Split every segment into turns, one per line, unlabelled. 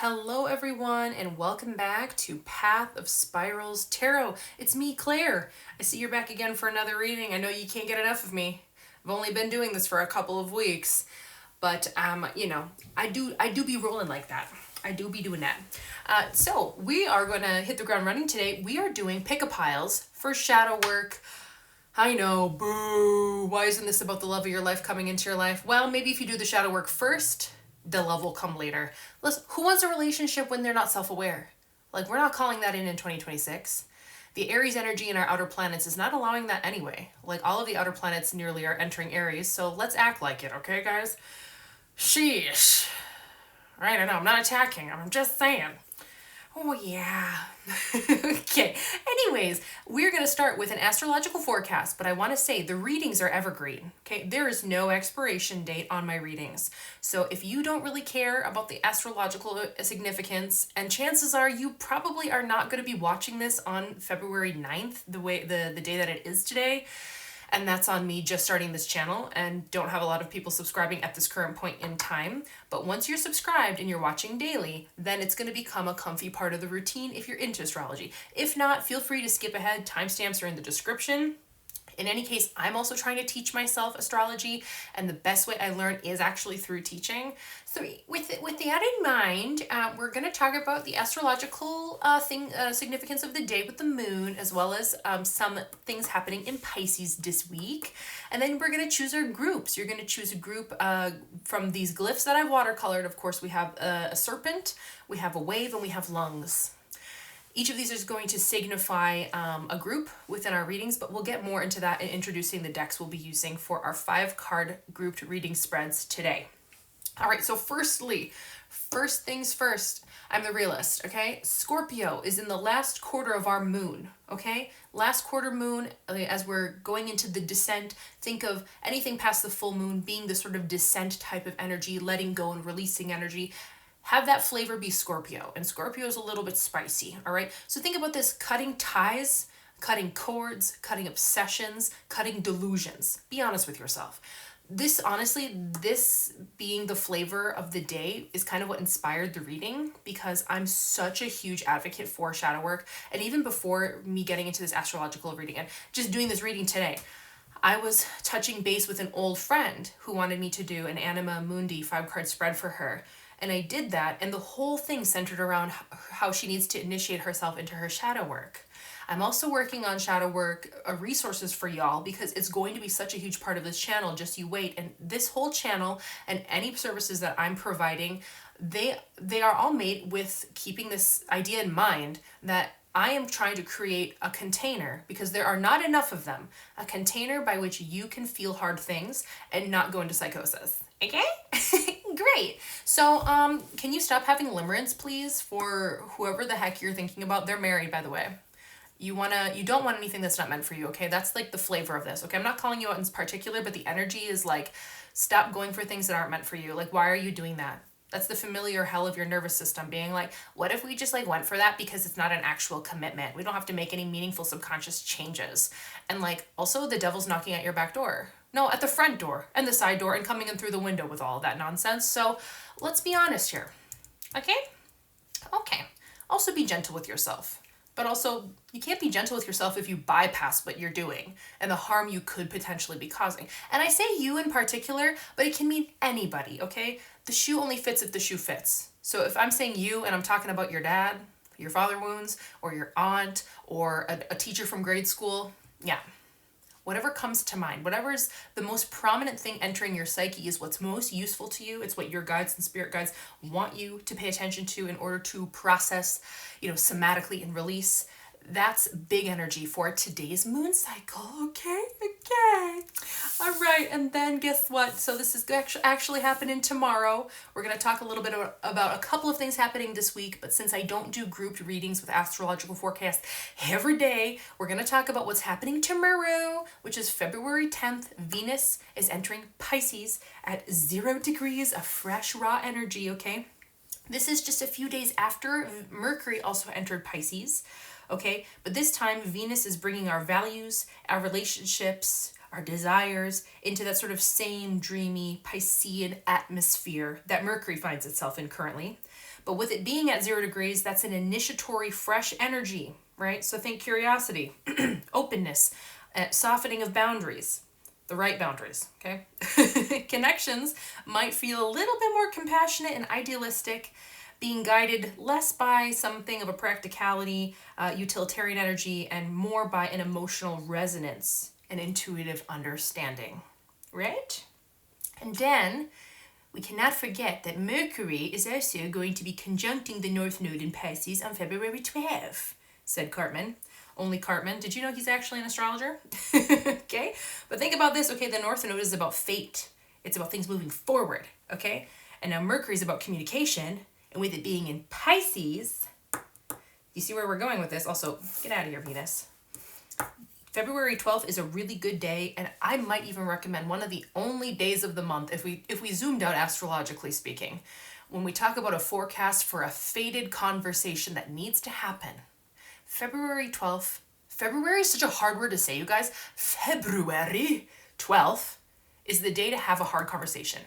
Hello, everyone, and welcome back to Path of Spirals Tarot. It's me, Claire. I see you're back again for another reading. I know you can't get enough of me. I've only been doing this for a couple of weeks, but I do be rolling like that. I do be doing that. So we are going to hit the ground running today. We are doing pick-a-piles for shadow work. I know, boo. Why isn't this about the love of your life coming into your life? Well, maybe if you do the shadow work first, the love will come later. Listen, who wants a relationship when they're not self-aware? Like, we're not calling that in 2026. The Aries energy in our outer planets is not allowing that anyway. Like, all of the outer planets nearly are entering Aries, so let's act like it, okay, guys? Sheesh. Right, I know, I'm not attacking. I'm just saying. Oh, yeah. Okay. Anyways, we're going to start with an astrological forecast, but I want to say the readings are evergreen. Okay. There is no expiration date on my readings. So if you don't really care about the astrological significance, and chances are you probably are not going to be watching this on February 9th, the day that it is today. And that's on me just starting this channel and don't have a lot of people subscribing at this current point in time. But once you're subscribed and you're watching daily, then it's going to become a comfy part of the routine if you're into astrology. If not, feel free to skip ahead. Timestamps are in the description. In any case, I'm also trying to teach myself astrology, and the best way I learn is actually through teaching. So with that in mind, we're going to talk about the astrological significance of the day with the moon, as well as some things happening in Pisces this week. And then we're going to choose our groups. You're going to choose a group from these glyphs that I've watercolored. Of course, we have a serpent, we have a wave, and we have lungs. Each of these is going to signify a group within our readings, but we'll get more into that in introducing the decks we'll be using for our 5-card grouped reading spreads today. All right, so first things first, I'm the realist, okay? Scorpio is in the last quarter of our moon, okay? Last quarter moon, as we're going into the descent, think of anything past the full moon being the sort of descent type of energy, letting go and releasing energy. Have that flavor be Scorpio, and Scorpio is a little bit spicy, all right? So think about this: cutting ties, cutting cords, cutting obsessions, cutting delusions. Be honest with yourself. This being the flavor of the day is kind of what inspired the reading, because I'm such a huge advocate for shadow work. And even before me getting into this astrological reading and just doing this reading today, I was touching base with an old friend who wanted me to do an Anima Mundi 5-card spread for her. And I did that, and the whole thing centered around how she needs to initiate herself into her shadow work. I'm also working on shadow work resources for y'all, because it's going to be such a huge part of this channel. Just you wait. And this whole channel and any services that I'm providing, they are all made with keeping this idea in mind that I am trying to create a container, because there are not enough of them, a container by which you can feel hard things and not go into psychosis. Okay? Great. So, can you stop having limerence, please, for whoever the heck you're thinking about? They're married, by the way. You don't want anything that's not meant for you, okay? That's like the flavor of this, okay? I'm not calling you out in particular, but the energy is like, stop going for things that aren't meant for you. Like, why are you doing that? That's the familiar hell of your nervous system being like, what if we just like went for that because it's not an actual commitment? We don't have to make any meaningful subconscious changes. And like, also the devil's knocking at your back door. No, at the front door and the side door and coming in through the window with all of that nonsense. So let's be honest here. Okay? Okay. Also be gentle with yourself. But also, you can't be gentle with yourself if you bypass what you're doing and the harm you could potentially be causing. And I say you in particular, but it can mean anybody, okay? The shoe only fits if the shoe fits. So if I'm saying you and I'm talking about your dad, your father wounds, or your aunt, or a teacher from grade school, yeah. Whatever comes to mind, whatever is the most prominent thing entering your psyche is what's most useful to you. It's what your guides and spirit guides want you to pay attention to in order to process, somatically and release. That's big energy for today's moon cycle. Okay. All right. And then guess what? So this is actually happening tomorrow. We're going to talk a little bit about a couple of things happening this week. But since I don't do grouped readings with astrological forecasts every day, we're going to talk about what's happening tomorrow, which is February 10th. Venus is entering Pisces at 0 degrees of fresh, raw energy. Okay. This is just a few days after Mercury also entered Pisces. Okay, but this time Venus is bringing our values, our relationships, our desires into that sort of same dreamy Piscean atmosphere that Mercury finds itself in currently. But with it being at 0 degrees, that's an initiatory, fresh energy, right? So think curiosity, openness, softening of boundaries, the right boundaries, okay? Connections might feel a little bit more compassionate and idealistic, being guided less by something of a practicality, utilitarian energy, and more by an emotional resonance and intuitive understanding, right? And then we cannot forget that Mercury is also going to be conjuncting the North Node in Pisces on February 12th, said Cartman. Only Cartman. Did you know he's actually an astrologer? Okay? But think about this, okay? The North Node is about fate. It's about things moving forward, okay? And now Mercury is about communication. And with it being in Pisces, you see where we're going with this? Also, get out of here, Venus. February 12th is a really good day, and I might even recommend one of the only days of the month, if we zoomed out astrologically speaking, when we talk about a forecast for a fated conversation that needs to happen. February 12th, February is such a hard word to say, you guys. February 12th is the day to have a hard conversation.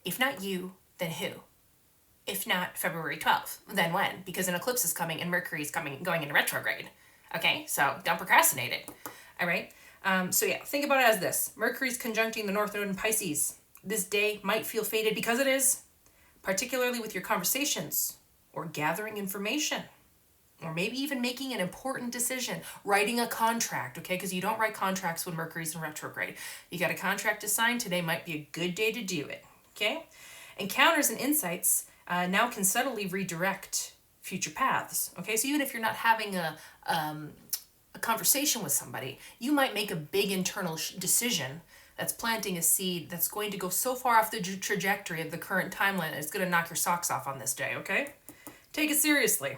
If not you, then who? If not February 12th, then when? Because an eclipse is coming and Mercury is going into retrograde. Okay, so don't procrastinate it. All right. So yeah, think about it as this. Mercury's conjuncting the North Node in Pisces. This day might feel fated because it is, particularly with your conversations or gathering information, or maybe even making an important decision, writing a contract, okay? Because you don't write contracts when Mercury's in retrograde. You got a contract to sign, today might be a good day to do it, okay? Encounters and insights now can subtly redirect future paths, okay? So even if you're not having a conversation with somebody, you might make a big internal decision that's planting a seed that's going to go so far off the trajectory of the current timeline that it's going to knock your socks off on this day, okay? Take it seriously.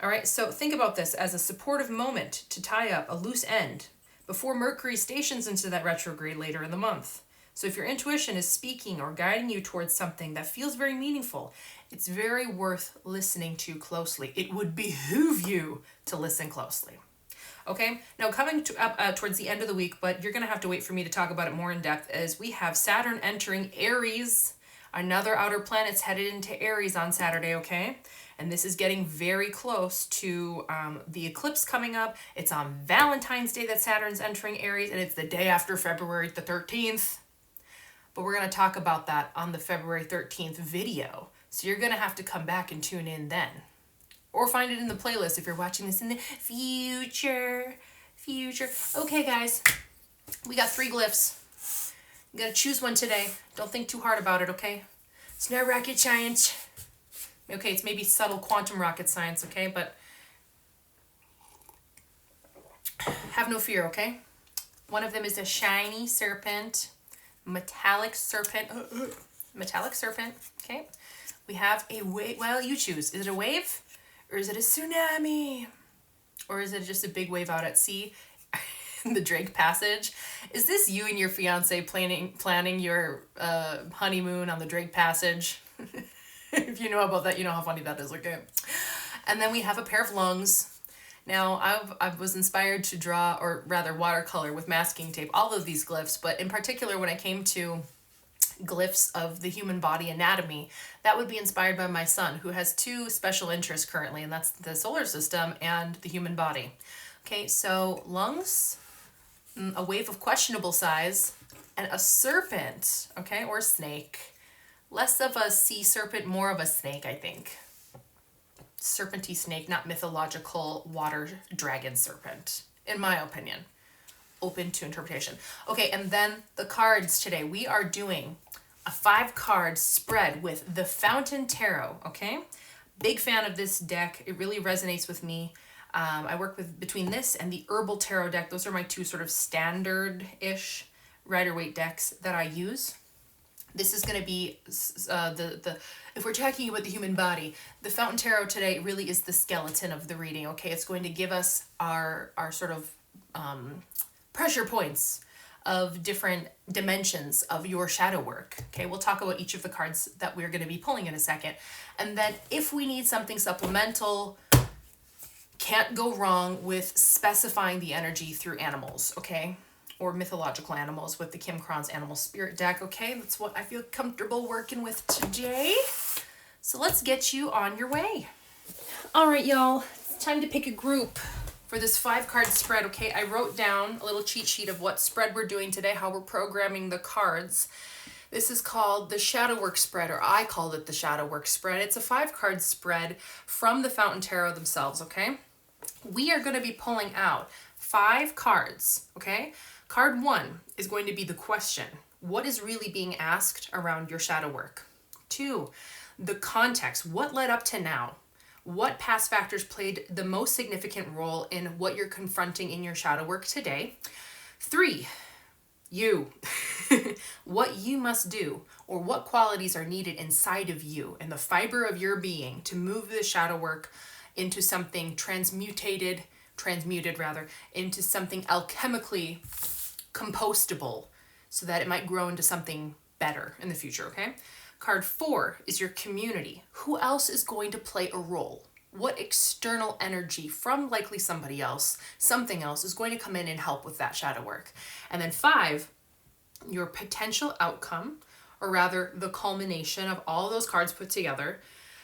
All right, so think about this as a supportive moment to tie up a loose end before Mercury stations into that retrograde later in the month. So if your intuition is speaking or guiding you towards something that feels very meaningful, it's very worth listening to closely. It would behoove you to listen closely. Okay, now coming up towards the end of the week, but you're going to have to wait for me to talk about it more in depth, as we have Saturn entering Aries. Another outer planet's headed into Aries on Saturday, okay? And this is getting very close to the eclipse coming up. It's on Valentine's Day that Saturn's entering Aries, and it's the day after February the 13th. But we're going to talk about that on the February 13th video. So you're going to have to come back and tune in then. Or find it in the playlist if you're watching this in the future. Okay, guys. We got 3 glyphs. You got to choose one today. Don't think too hard about it, okay? It's not rocket science. Okay, it's maybe subtle quantum rocket science, okay? But have no fear, okay? One of them is a shiny serpent. Metallic serpent. Metallic serpent, okay? We have a wave. Well, you choose. Is it a wave? Or is it a tsunami? Or is it just a big wave out at sea? The Drake Passage. Is this you and your fiance planning your honeymoon on the Drake Passage? If you know about that, you know how funny that is, okay? And then we have a pair of lungs. Now, I was inspired to draw, or rather watercolor with masking tape, all of these glyphs, but in particular when I came to glyphs of the human body anatomy, that would be inspired by my son, who has 2 special interests currently, and that's the solar system and the human body. Okay, so lungs, a wave of questionable size, and a serpent, okay, or snake. Less of a sea serpent, more of a snake, I think. Serpenty snake, not mythological water dragon serpent, in my opinion. Open to interpretation. Okay, and then the cards today. We are doing a 5-card spread with the Fountain Tarot, okay? Big fan of this deck. It really resonates with me. I work with between this and the Herbal Tarot deck. Those are my 2 sort of standard-ish Rider-Waite decks that I use. This is going to be if we're talking about the human body, the Fountain Tarot today really is the skeleton of the reading, okay? It's going to give us our sort of pressure points of different dimensions of your shadow work, okay? We'll talk about each of the cards that we're going to be pulling in a second. And then if we need something supplemental, can't go wrong with specifying the energy through animals, okay? Or mythological animals with the Kim Cron's Animal Spirit deck, okay? That's what I feel comfortable working with today. So let's get you on your way. All right, y'all, it's time to pick a group for this 5-card spread, okay? I wrote down a little cheat sheet of what spread we're doing today, how we're programming the cards. This is called the Shadow Work spread, or I called it the Shadow Work spread. It's a 5-card spread from the Fountain Tarot themselves, okay? We are going to be pulling out 5 cards, okay? Card 1 is going to be the question. What is really being asked around your shadow work? 2, the context. What led up to now? What past factors played the most significant role in what you're confronting in your shadow work today? 3, you. What you must do, or what qualities are needed inside of you and the fiber of your being to move the shadow work into something transmuted into something alchemically compostable so that it might grow into something better in the future, okay? Card 4 is your community. Who else is going to play a role? What external energy from likely somebody else, something else, is going to come in and help with that shadow work? And then 5, your potential outcome, or rather the culmination of all those cards put together.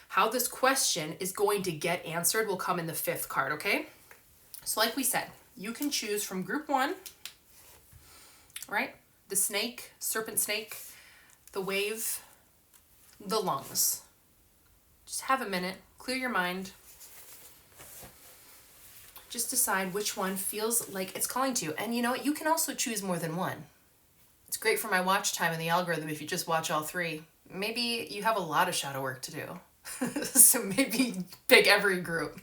How this question is going to get answered will come in the 5th card, okay? So like we said, you can choose from group 1, right? The snake, serpent snake, the wave, the lungs. Just have a minute, clear your mind. Just decide which one feels like it's calling to you. And you know what? You can also choose more than one. It's great for my watch time in the algorithm if you just watch all 3. Maybe you have a lot of shadow work to do. So maybe pick every group.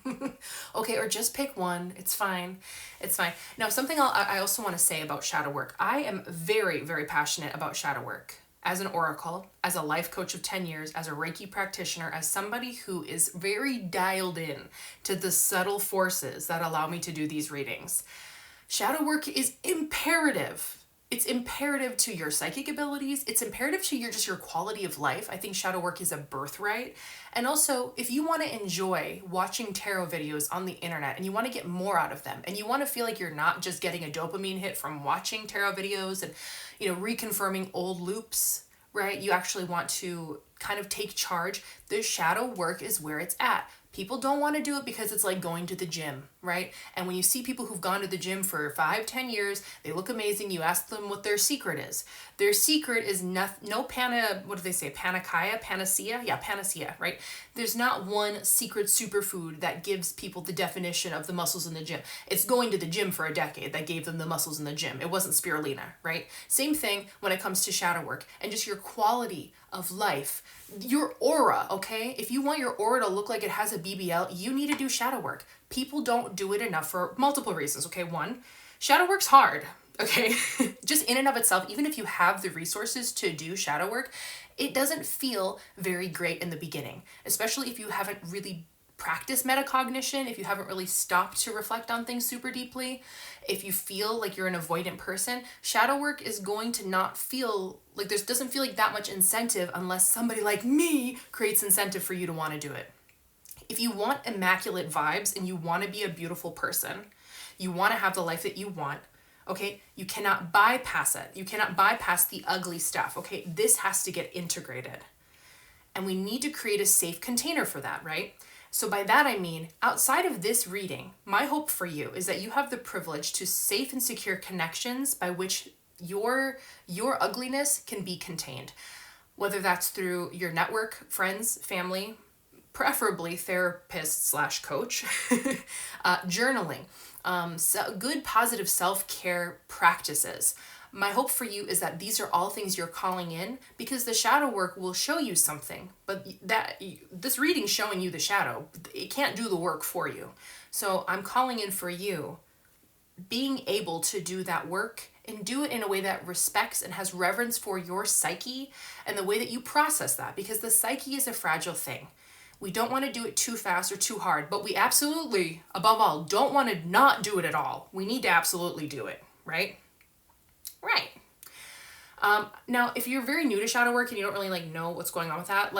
Okay, or just pick one. It's fine. It's fine. Now, something I also want to say about shadow work. I am very, very passionate about shadow work. As an oracle, as a life coach of 10 years, as a Reiki practitioner, as somebody who is very dialed in to the subtle forces that allow me to do these readings. Shadow work is imperative. It's imperative to your psychic abilities. It's imperative to your quality of life. I think shadow work is a birthright. And also, if you want to enjoy watching tarot videos on the internet and you want to get more out of them, and you want to feel like you're not just getting a dopamine hit from watching tarot videos and, reconfirming old loops, right? You actually want to kind of take charge. The shadow work is where it's at. People don't want to do it because it's like going to the gym, right? And when you see people who've gone to the gym for 5-10 years, they look amazing. You ask them what their secret is. Their secret is panacea? Yeah, panacea, right? There's not one secret superfood that gives people the definition of the muscles in the gym. It's going to the gym for a decade that gave them the muscles in the gym. It wasn't spirulina, right? Same thing when it comes to shadow work and just your quality of life. Your aura, okay? If you want your aura to look like it has a BBL, you need to do shadow work. People don't do it enough for multiple reasons, okay? 1, shadow work's hard, okay? Just in and of itself, even if you have the resources to do shadow work, it doesn't feel very great in the beginning, especially if you haven't really practiced metacognition, if you haven't really stopped to reflect on things super deeply, if you feel like you're an avoidant person, shadow work is going to not feel like doesn't feel like that much incentive unless somebody like me creates incentive for you to want to do it. If you want immaculate vibes and you want to be a beautiful person, you want to have the life that you want, okay, you cannot bypass it. You cannot bypass the ugly stuff, okay? This has to get integrated. And we need to create a safe container for that, right? So by that I mean, outside of this reading, my hope for you is that you have the privilege to safe and secure connections by which your ugliness can be contained. Whether that's through your network, friends, family, preferably therapist/coach, journaling, good positive self-care practices. My hope for you is that these are all things you're calling in because the shadow work will show you something, but this reading's showing you the shadow. It can't do the work for you. So I'm calling in for you being able to do that work and do it in a way that respects and has reverence for your psyche and the way that you process that, because the psyche is a fragile thing. We don't want to do it too fast or too hard, but we absolutely, above all, don't want to not do it at all. We need to absolutely do it, right? Right. Now, if you're very new to shadow work and you don't really know what's going on with that,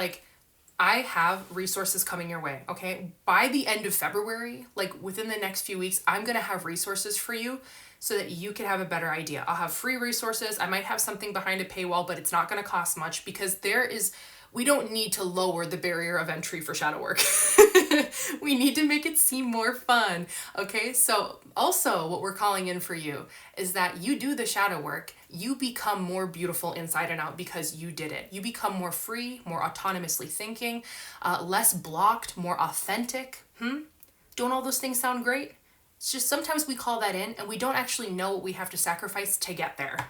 I have resources coming your way, okay? By the end of February, within the next few weeks, I'm going to have resources for you so that you can have a better idea. I'll have free resources. I might have something behind a paywall, but it's not going to cost much because We don't need to lower the barrier of entry for shadow work. We need to make it seem more fun. Okay, so also what we're calling in for you is that you do the shadow work, you become more beautiful inside and out because you did it. You become more free, more autonomously thinking, less blocked, more authentic. Don't all those things sound great? It's just sometimes we call that in and we don't actually know what we have to sacrifice to get there.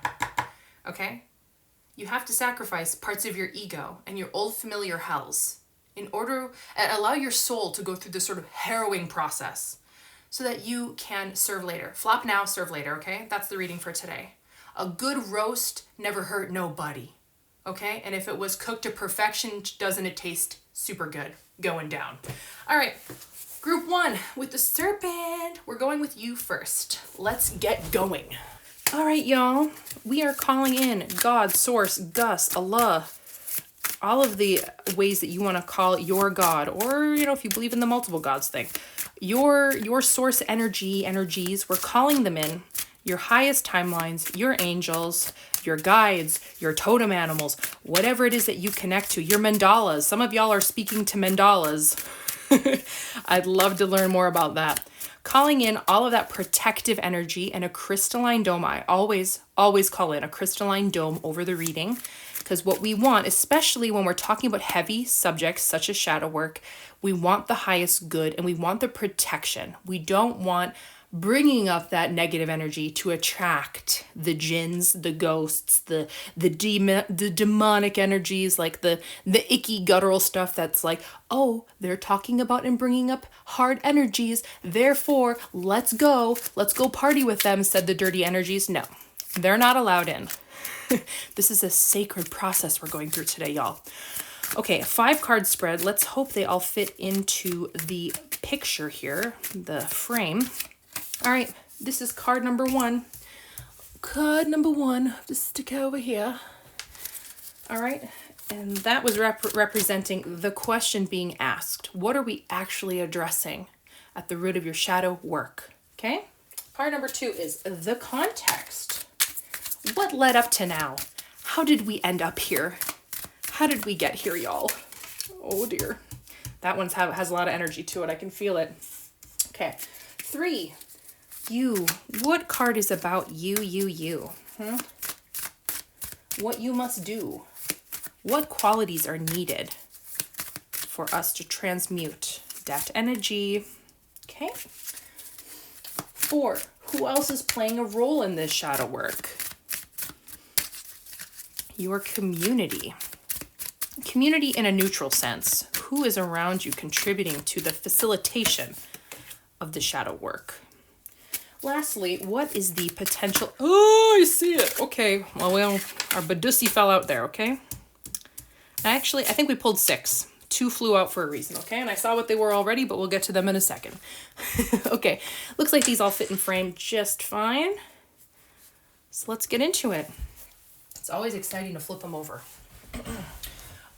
Okay? You have to sacrifice parts of your ego and your old familiar hells in order and allow your soul to go through this sort of harrowing process so that you can serve later. Flop now, serve later, okay? That's the reading for today. A good roast never hurt nobody, okay? And if it was cooked to perfection, doesn't it taste super good? Going down. All right, group 1 with the serpent. We're going with you first. Let's get going. All right, y'all. We are calling in God, Source, Gus, Allah, all of the ways that you want to call your God, or, you know, if you believe in the multiple gods thing, your source energies, we're calling them in, your highest timelines, your angels, your guides, your totem animals, whatever it is that you connect to, your mandalas. Some of y'all are speaking to mandalas. I'd love to learn more about that. Calling in all of that protective energy and a crystalline dome. I always call in a crystalline dome over the reading, because what we want, especially when we're talking about heavy subjects such as shadow work, we want the highest good and we want the protection. We don't want bringing up that negative energy to attract the jinns, the ghosts, the demonic energies, like the icky guttural stuff that's like, oh, they're talking about and bringing up hard energies, therefore let's go party with them, said the dirty energies. No, they're not allowed in. This is a sacred process we're going through today, y'all. Okay, a 5-card spread. Let's hope they all fit into the picture here, the frame. All right, this is card number 1. Card number 1, just stick over here. All right, and that was representing the question being asked. What are we actually addressing at the root of your shadow work? Okay, card number 2 is the context. What led up to now? How did we end up here? How did we get here, y'all? Oh dear. That one has a lot of energy to it. I can feel it. Okay. 3. You. What card is about you? What you must do. What qualities are needed for us to transmute that energy? Okay. 4. Who else is playing a role in this shadow work? Your community. Community in a neutral sense. Who is around you contributing to the facilitation of the shadow work? Lastly, what is the potential... Oh, I see it. Okay, well, our Badusi fell out there, okay? Actually, I think we pulled 6. 2 flew out for a reason, okay? And I saw what they were already, but we'll get to them in a second. Okay, looks like these all fit in frame just fine. So let's get into it. It's always exciting to flip them over.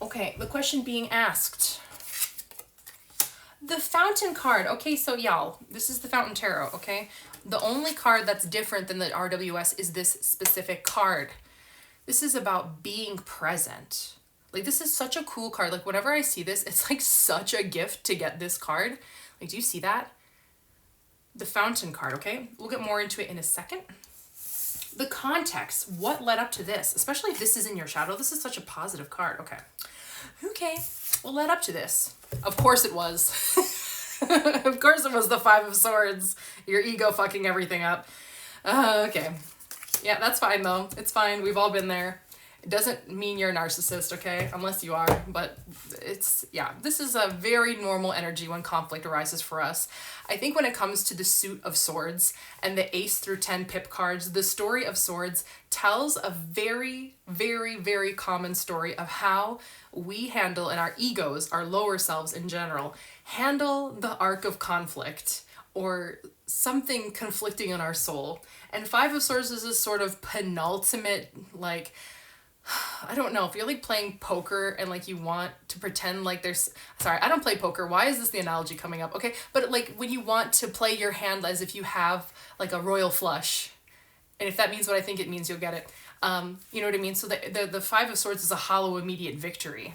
Okay, the question being asked. The Fountain card. Okay, so y'all, this is the Fountain Tarot, okay? The only card that's different than the RWS is this specific card. This is about being present. Like, this is such a cool card. Like, whenever I see this, it's like such a gift to get this card. Like, do you see that? The Fountain card, okay? We'll get more into it in a second. The context, what led up to this? Especially if this is in your shadow. This is such a positive card. Okay, what led up to this? Of course it was. Of course it was the 5 of Swords. Your ego fucking everything up. Okay. Yeah, that's fine though. It's fine. We've all been there. It doesn't mean you're a narcissist, okay? Unless you are, but this is a very normal energy when conflict arises for us. I think when it comes to the suit of swords and the ace through 10 pip cards, the story of swords tells a very, very, very common story of how we handle, and our egos, our lower selves in general, handle the arc of conflict or something conflicting in our soul. And 5 of Swords is a sort of penultimate, like, I don't know, if you're like playing poker and like you want to pretend like sorry, I don't play poker. Why is this the analogy coming up? Okay, but like when you want to play your hand as if you have like a royal flush, and if that means what I think it means, you'll get it. You know what I mean? So the 5 of Swords is a hollow immediate victory.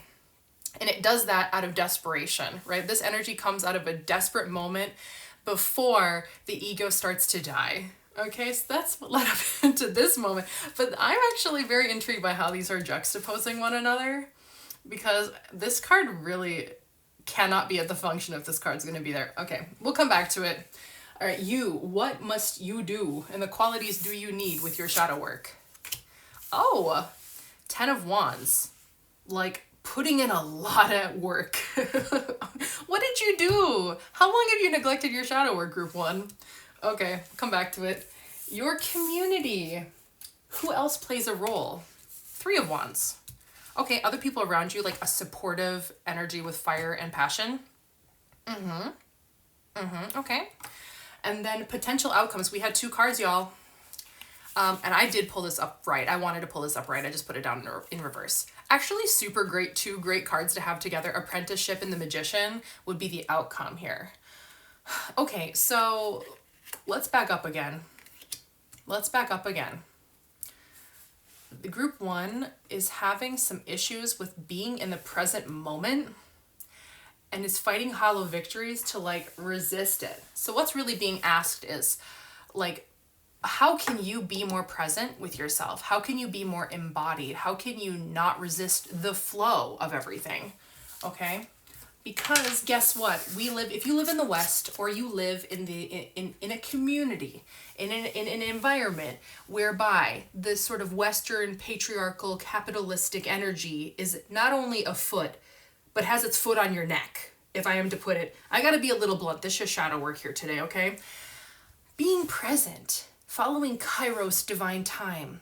And it does that out of desperation, right? This energy comes out of a desperate moment before the ego starts to die. Okay, so that's what led up into this moment. But I'm actually very intrigued by how these are juxtaposing one another, because this card really cannot be at the function if this card's going to be there. Okay, we'll come back to it. All right, you, what must you do? And the qualities do you need with your shadow work? Oh, 10 of Wands. Like, putting in a lot of work. What did you do? How long have you neglected your shadow work, group 1? Okay, come back to it. Your community. Who else plays a role? 3 of Wands. Okay, other people around you, like a supportive energy with fire and passion. Okay. And then potential outcomes. We had 2 cards, y'all. And I did pull this up right. I wanted to pull this up right. I just put it down in reverse. Actually, super great. 2 great cards to have together. Apprenticeship and the Magician would be the outcome here. Okay, so let's back up again. The group 1 is having some issues with being in the present moment and is fighting hollow victories to like resist it. So what's really being asked is like, how can you be more present with yourself? How can you be more embodied? How can you not resist the flow of everything? Okay? Because guess what? If you live in the West, or you live in a community, in an environment whereby this sort of Western patriarchal capitalistic energy is not only afoot, but has its foot on your neck, if I am to put it. I gotta be a little blunt. This is shadow work here today, okay? Being present, following Kairos divine time,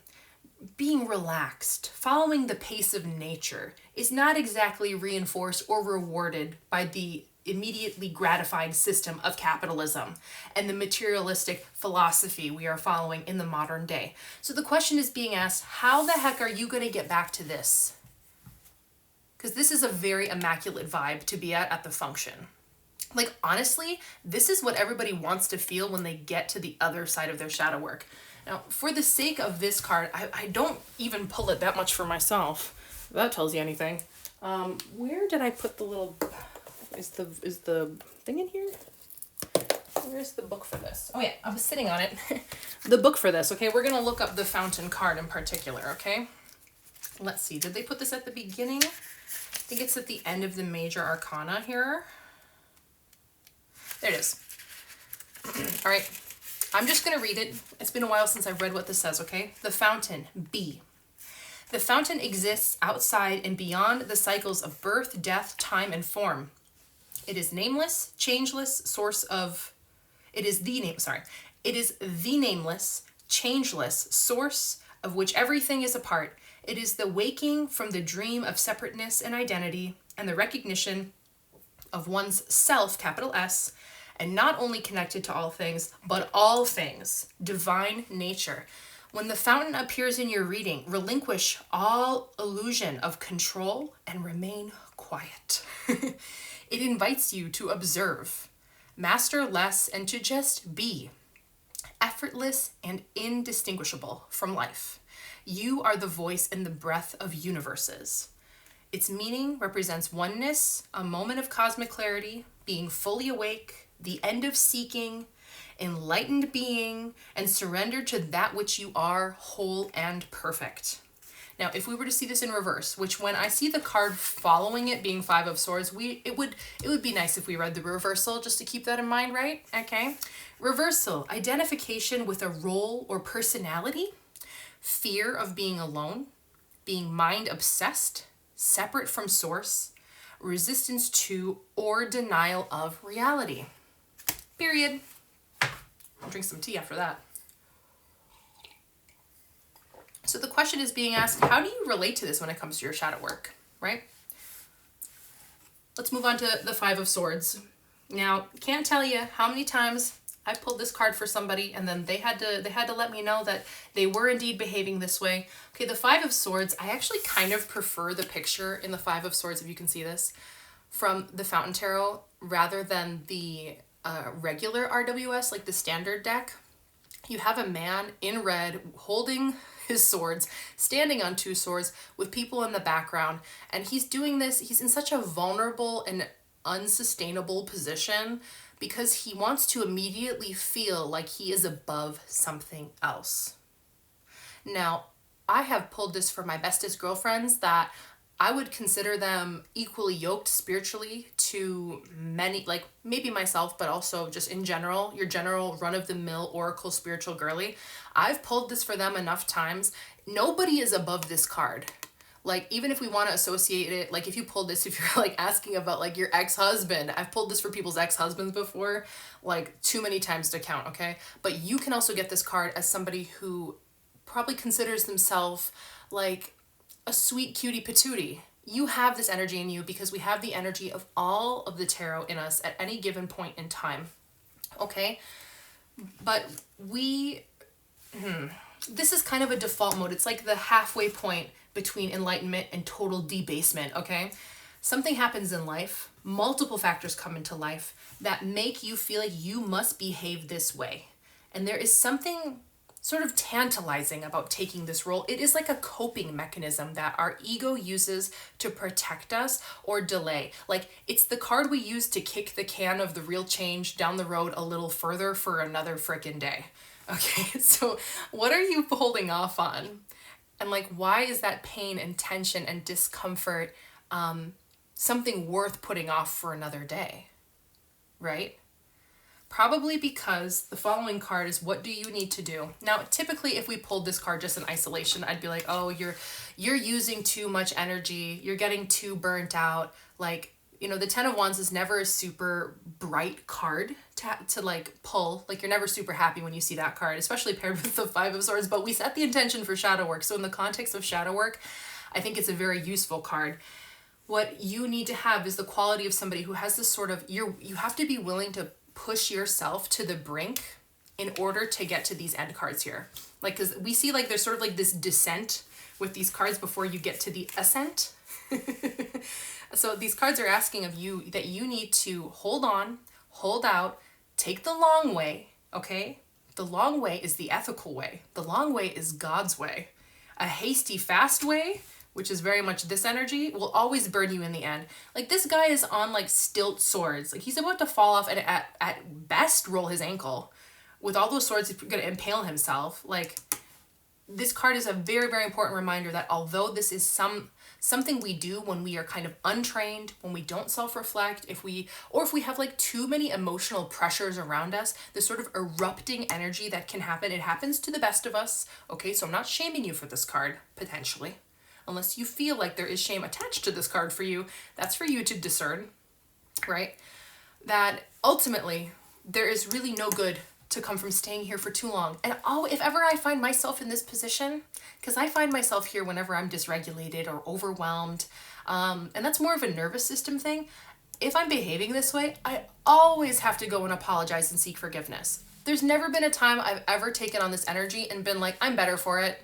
being relaxed, following the pace of nature is not exactly reinforced or rewarded by the immediately gratified system of capitalism and the materialistic philosophy we are following in the modern day. So the question is being asked, how the heck are you going to get back to this? Because this is a very immaculate vibe to be at the function. Like, honestly, this is what everybody wants to feel when they get to the other side of their shadow work. Now, for the sake of this card, I don't even pull it that much for myself. If that tells you anything. Where did I put the little... Is the thing in here? Where's the book for this? Oh yeah, I was sitting on it. The book for this, okay? We're going to look up the Fountain card in particular, okay? Let's see. Did they put this at the beginning? I think it's at the end of the Major Arcana here. There it is. All right. I'm just going to read it. It's been a while since I've read what this says, okay? The Fountain, B. The fountain exists outside and beyond the cycles of birth, death, time, and form. It is nameless, changeless source of... It is the nameless, changeless source of which everything is a part. It is the waking from the dream of separateness and identity and the recognition of one's self, capital S, and not only connected to all things, but all things, divine nature. When the fountain appears in your reading, relinquish all illusion of control and remain quiet. It invites you to observe, master less, and to just be, effortless and indistinguishable from life. You are the voice and the breath of universes. Its meaning represents oneness, a moment of cosmic clarity, being fully awake, the end of seeking, enlightened being, and surrender to that which you are, whole and perfect. Now, if we were to see this in reverse, which when I see the card following it being 5 of Swords, it would be nice if we read the reversal, just to keep that in mind, right? Okay. Reversal, identification with a role or personality, fear of being alone, being mind obsessed, separate from source, resistance to or denial of reality. Period. I'll drink some tea after that. So the question is being asked, how do you relate to this when it comes to your shadow work, right? Let's move on to the 5 of Swords. Now, can't tell you how many times I pulled this card for somebody and then they had to let me know that they were indeed behaving this way. Okay, the 5 of Swords, I actually kind of prefer the picture in the 5 of Swords, if you can see this, from the Fountain Tarot rather than the regular RWS, like the standard deck. You have a man in red holding his swords, standing on two swords with people in the background. And he's doing this, he's in such a vulnerable and unsustainable position because he wants to immediately feel like he is above something else. Now, I have pulled this for my bestest girlfriends that I would consider them equally yoked spiritually to many, like maybe myself, but also just in general, your general run-of-the-mill oracle spiritual girly. I've pulled this for them enough times. Nobody is above this card. Like, even if we want to associate it, like if you pulled this, if you're like asking about like your ex-husband, I've pulled this for people's ex-husbands before, like too many times to count, okay? But you can also get this card as somebody who probably considers themselves like a sweet cutie patootie. You have this energy in you because we have the energy of all of the tarot in us at any given point in time. Okay? But this is kind of a default mode. It's like the halfway point between enlightenment and total debasement, okay? Something happens in life, multiple factors come into life that make you feel like you must behave this way. And there is something sort of tantalizing about taking this role. It is like a coping mechanism that our ego uses to protect us or delay. Like, it's the card we use to kick the can of the real change down the road a little further for another frickin' day. Okay, so what are you holding off on? And like, why is that pain and tension and discomfort something worth putting off for another day, right? Probably because the following card is, what do you need to do? Now, typically if we pulled this card just in isolation, I'd be like, oh, you're using too much energy. You're getting too burnt out. Like, you know, the 10 of Wands is never a super bright card to like pull. Like, you're never super happy when you see that card, especially paired with the 5 of Swords, but we set the intention for shadow work. So in the context of shadow work, I think it's a very useful card. What you need to have is the quality of somebody who has this sort of, you have to be willing to push yourself to the brink in order to get to these end cards here. Like, because we see like there's sort of like this descent with these cards before you get to the ascent. So these cards are asking of you that you need to hold on, hold out, take the long way, okay? The long way is the ethical way. The long way is God's way. A hasty, fast way, which is very much this energy, will always burn you in the end. Like, this guy is on like stilt swords. Like, he's about to fall off and at best roll his ankle. With all those swords, he's going to impale himself. Like, this card is a very, very important reminder that although this is something we do when we are kind of untrained, when we don't self-reflect, if we have like too many emotional pressures around us, this sort of erupting energy that can happen, it happens to the best of us. Okay, so I'm not shaming you for this card, potentially. Unless you feel like there is shame attached to this card for you, that's for you to discern, right? That ultimately, there is really no good to come from staying here for too long. And if ever I find myself in this position, because I find myself here whenever I'm dysregulated or overwhelmed, and that's more of a nervous system thing. If I'm behaving this way, I always have to go and apologize and seek forgiveness. There's never been a time I've ever taken on this energy and been like, I'm better for it.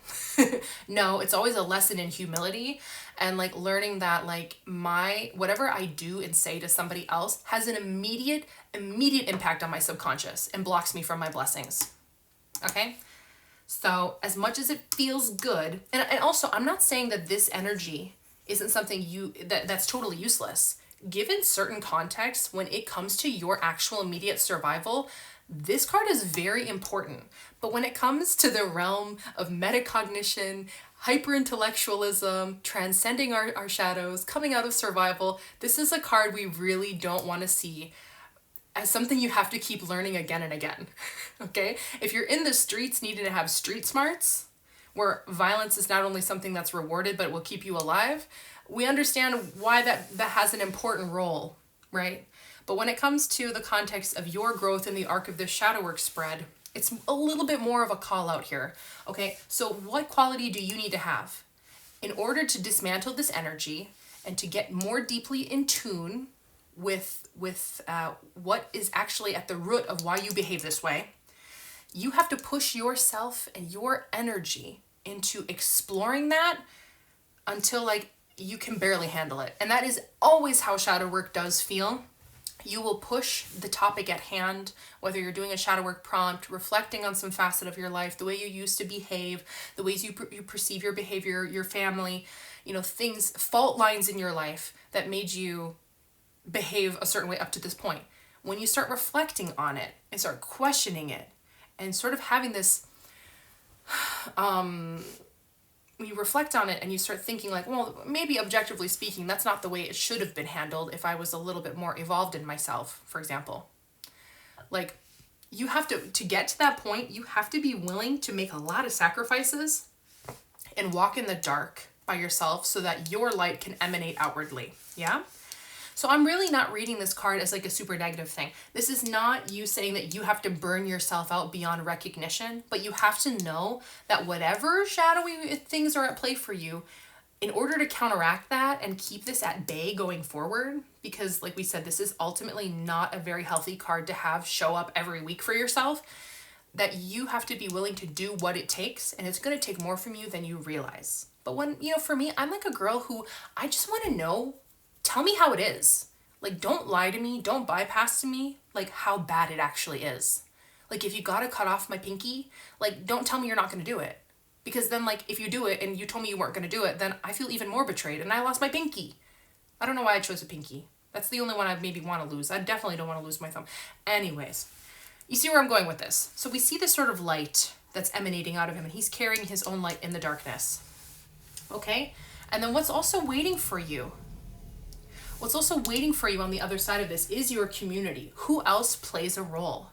No, it's always a lesson in humility and like learning that like whatever I do and say to somebody else has an immediate impact on my subconscious and blocks me from my blessings. Okay? So as much as it feels good, and also I'm not saying that this energy isn't something that's totally useless. Given certain contexts, when it comes to your actual immediate survival, this card is very important. But when it comes to the realm of metacognition, hyper-intellectualism, transcending our shadows, coming out of survival, this is a card we really don't want to see as something you have to keep learning again and again. Okay? If you're in the streets needing to have street smarts, where violence is not only something that's rewarded but will keep you alive, we understand why that has an important role, right? But when it comes to the context of your growth in the arc of this shadow work spread, it's a little bit more of a call out here. Okay, so what quality do you need to have in order to dismantle this energy and to get more deeply in tune with what is actually at the root of why you behave this way? You have to push yourself and your energy into exploring that until like you can barely handle it. And that is always how shadow work does feel. You will push the topic at hand, whether you're doing a shadow work prompt, reflecting on some facet of your life, the way you used to behave, the ways you perceive your behavior, your family, things, fault lines in your life that made you behave a certain way up to this point. When you start reflecting on it and start questioning it and sort of having this, when you reflect on it and you start thinking like, well, maybe objectively speaking, that's not the way it should have been handled if I was a little bit more evolved in myself, for example. Like, you have to get to that point, you have to be willing to make a lot of sacrifices and walk in the dark by yourself so that your light can emanate outwardly. Yeah? So I'm really not reading this card as like a super negative thing. This is not you saying that you have to burn yourself out beyond recognition, but you have to know that whatever shadowy things are at play for you, in order to counteract that and keep this at bay going forward, because like we said, this is ultimately not a very healthy card to have show up every week for yourself, that you have to be willing to do what it takes, and it's going to take more from you than you realize. But when, for me, I'm like a girl who I just want to know, tell me how it is. Like, don't lie to me. Don't bypass to me, like, how bad it actually is. Like, if you gotta cut off my pinky, like, don't tell me you're not gonna do it. Because then, like, if you do it and you told me you weren't gonna do it, then I feel even more betrayed and I lost my pinky. I don't know why I chose a pinky. That's the only one I maybe want to lose. I definitely don't want to lose my thumb. Anyways, you see where I'm going with this. So we see this sort of light that's emanating out of him, and he's carrying his own light in the darkness. Okay? And then what's also waiting for you? What's also waiting for you on the other side of this is your community. Who else plays a role?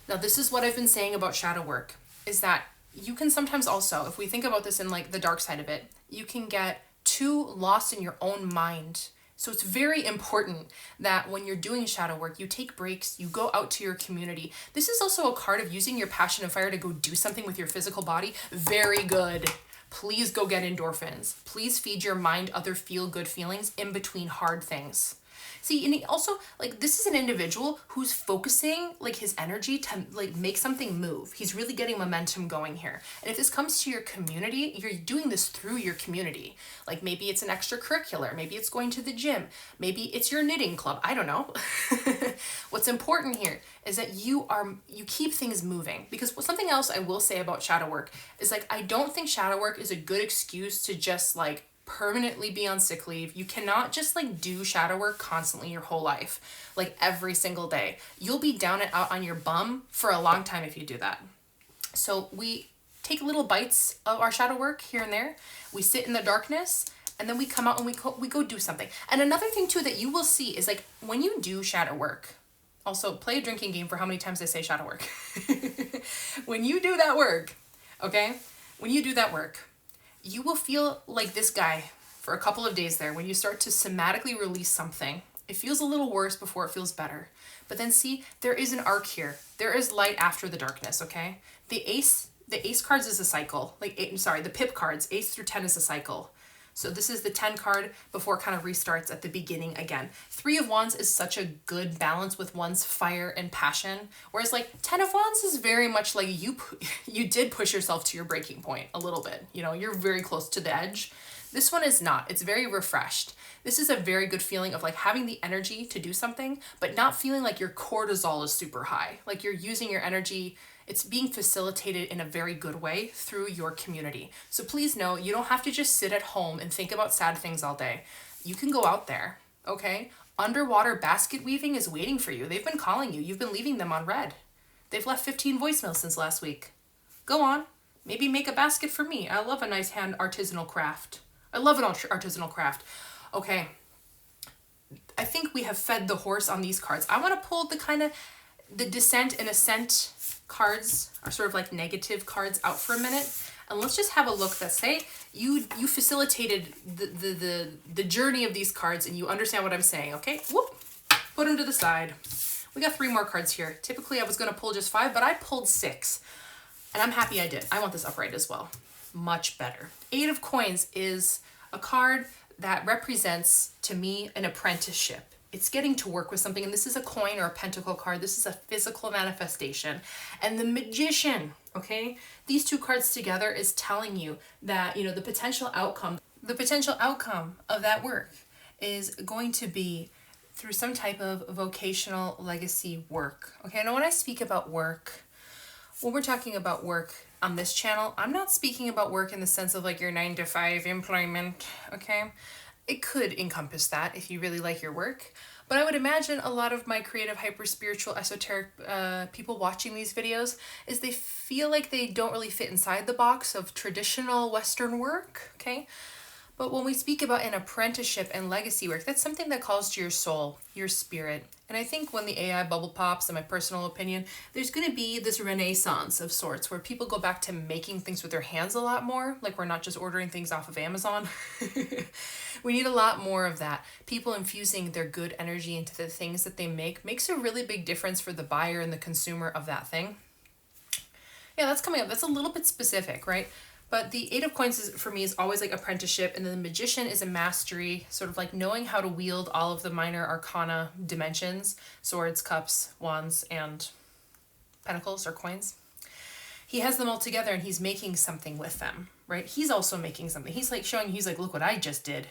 Now, this is what I've been saying about shadow work, is that you can sometimes also, if we think about this in like the dark side of it, you can get too lost in your own mind. So it's very important that when you're doing shadow work, you take breaks, you go out to your community. This is also a card of using your passion and fire to go do something with your physical body. Very good. Please go get endorphins. Please feed your mind other feel-good feelings in between hard things. See, and he also, like, this is an individual who's focusing, like, his energy to, like, make something move. He's really getting momentum going here. And if this comes to your community, you're doing this through your community. Like, maybe it's an extracurricular. Maybe it's going to the gym. Maybe it's your knitting club. I don't know. What's important here is that you keep things moving. Because something else I will say about shadow work is, like, I don't think shadow work is a good excuse to just, like, permanently be on sick leave. You cannot just like do shadow work constantly your whole life, like every single day. You'll be down and out on your bum for a long time if you do that. So we take little bites of our shadow work here and there. We sit in the darkness, and then we come out and we go do something. And another thing too that you will see is, like, when you do shadow work, also play a drinking game for how many times I say shadow work. When you do that work, okay? When you do that work, you will feel like this guy for a couple of days there. When you start to somatically release something, it feels a little worse before it feels better. But then see, there is an arc here. There is light after the darkness, okay? The ace cards is a cycle. The pip cards, ace through 10 is a cycle. So this is the 10 card before it kind of restarts at the beginning again. 3 of Wands is such a good balance with one's fire and passion. Whereas like 10 of Wands is very much like you did push yourself to your breaking point a little bit. You're very close to the edge. This one is not. It's very refreshed. This is a very good feeling of like having the energy to do something, but not feeling like your cortisol is super high. Like you're using your energy. It's being facilitated in a very good way through your community. So please know, you don't have to just sit at home and think about sad things all day. You can go out there, okay? Underwater basket weaving is waiting for you. They've been calling you. You've been leaving them on red. They've left 15 voicemails since last week. Go on. Maybe make a basket for me. I love a nice hand artisanal craft. I love an artisanal craft. Okay. I think we have fed the horse on these cards. I want to pull the descent and ascent cards, are sort of like negative cards, out for a minute, and let's just have a look. That say you facilitated the journey of these cards and you understand what I'm saying. Okay, whoop, put them to the side. We got 3 more cards here. Typically I was going to pull just 5, but I pulled 6, and I'm happy I did. I want this upright as well. Much better. 8 of Coins is a card that represents to me an apprenticeship. It's getting to work with something, and this is a coin or a pentacle card. This is a physical manifestation. And the Magician, okay? These 2 cards together is telling you that, the potential outcome of that work is going to be through some type of vocational legacy work. Okay, now when I speak about work, when we're talking about work on this channel, I'm not speaking about work in the sense of like your 9 to 5 employment, okay? It could encompass that if you really like your work. But I would imagine a lot of my creative, hyper spiritual, esoteric people watching these videos is they feel like they don't really fit inside the box of traditional Western work, okay? But when we speak about an apprenticeship and legacy work, that's something that calls to your soul, your spirit. And I think when the AI bubble pops, in my personal opinion, there's going to be this renaissance of sorts where people go back to making things with their hands a lot more. Like we're not just ordering things off of Amazon. We need a lot more of that. People infusing their good energy into the things that they make makes a really big difference for the buyer and the consumer of that thing. Yeah, that's coming up. That's a little bit specific, right? But the 8 of Coins is, for me, is always like apprenticeship, and then the Magician is a mastery, sort of like knowing how to wield all of the minor arcana dimensions, swords, cups, wands, and pentacles or coins. He has them all together and he's making something with them, right? He's also making something. He's like showing, he's like, look what I just did.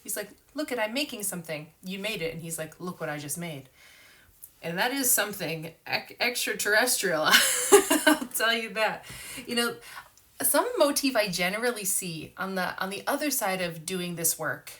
He's like, look at, I'm making something. You made it. And he's like, look what I just made. And that is something extraterrestrial. I'll tell you that. You know, some motif I generally see on the other side of doing this work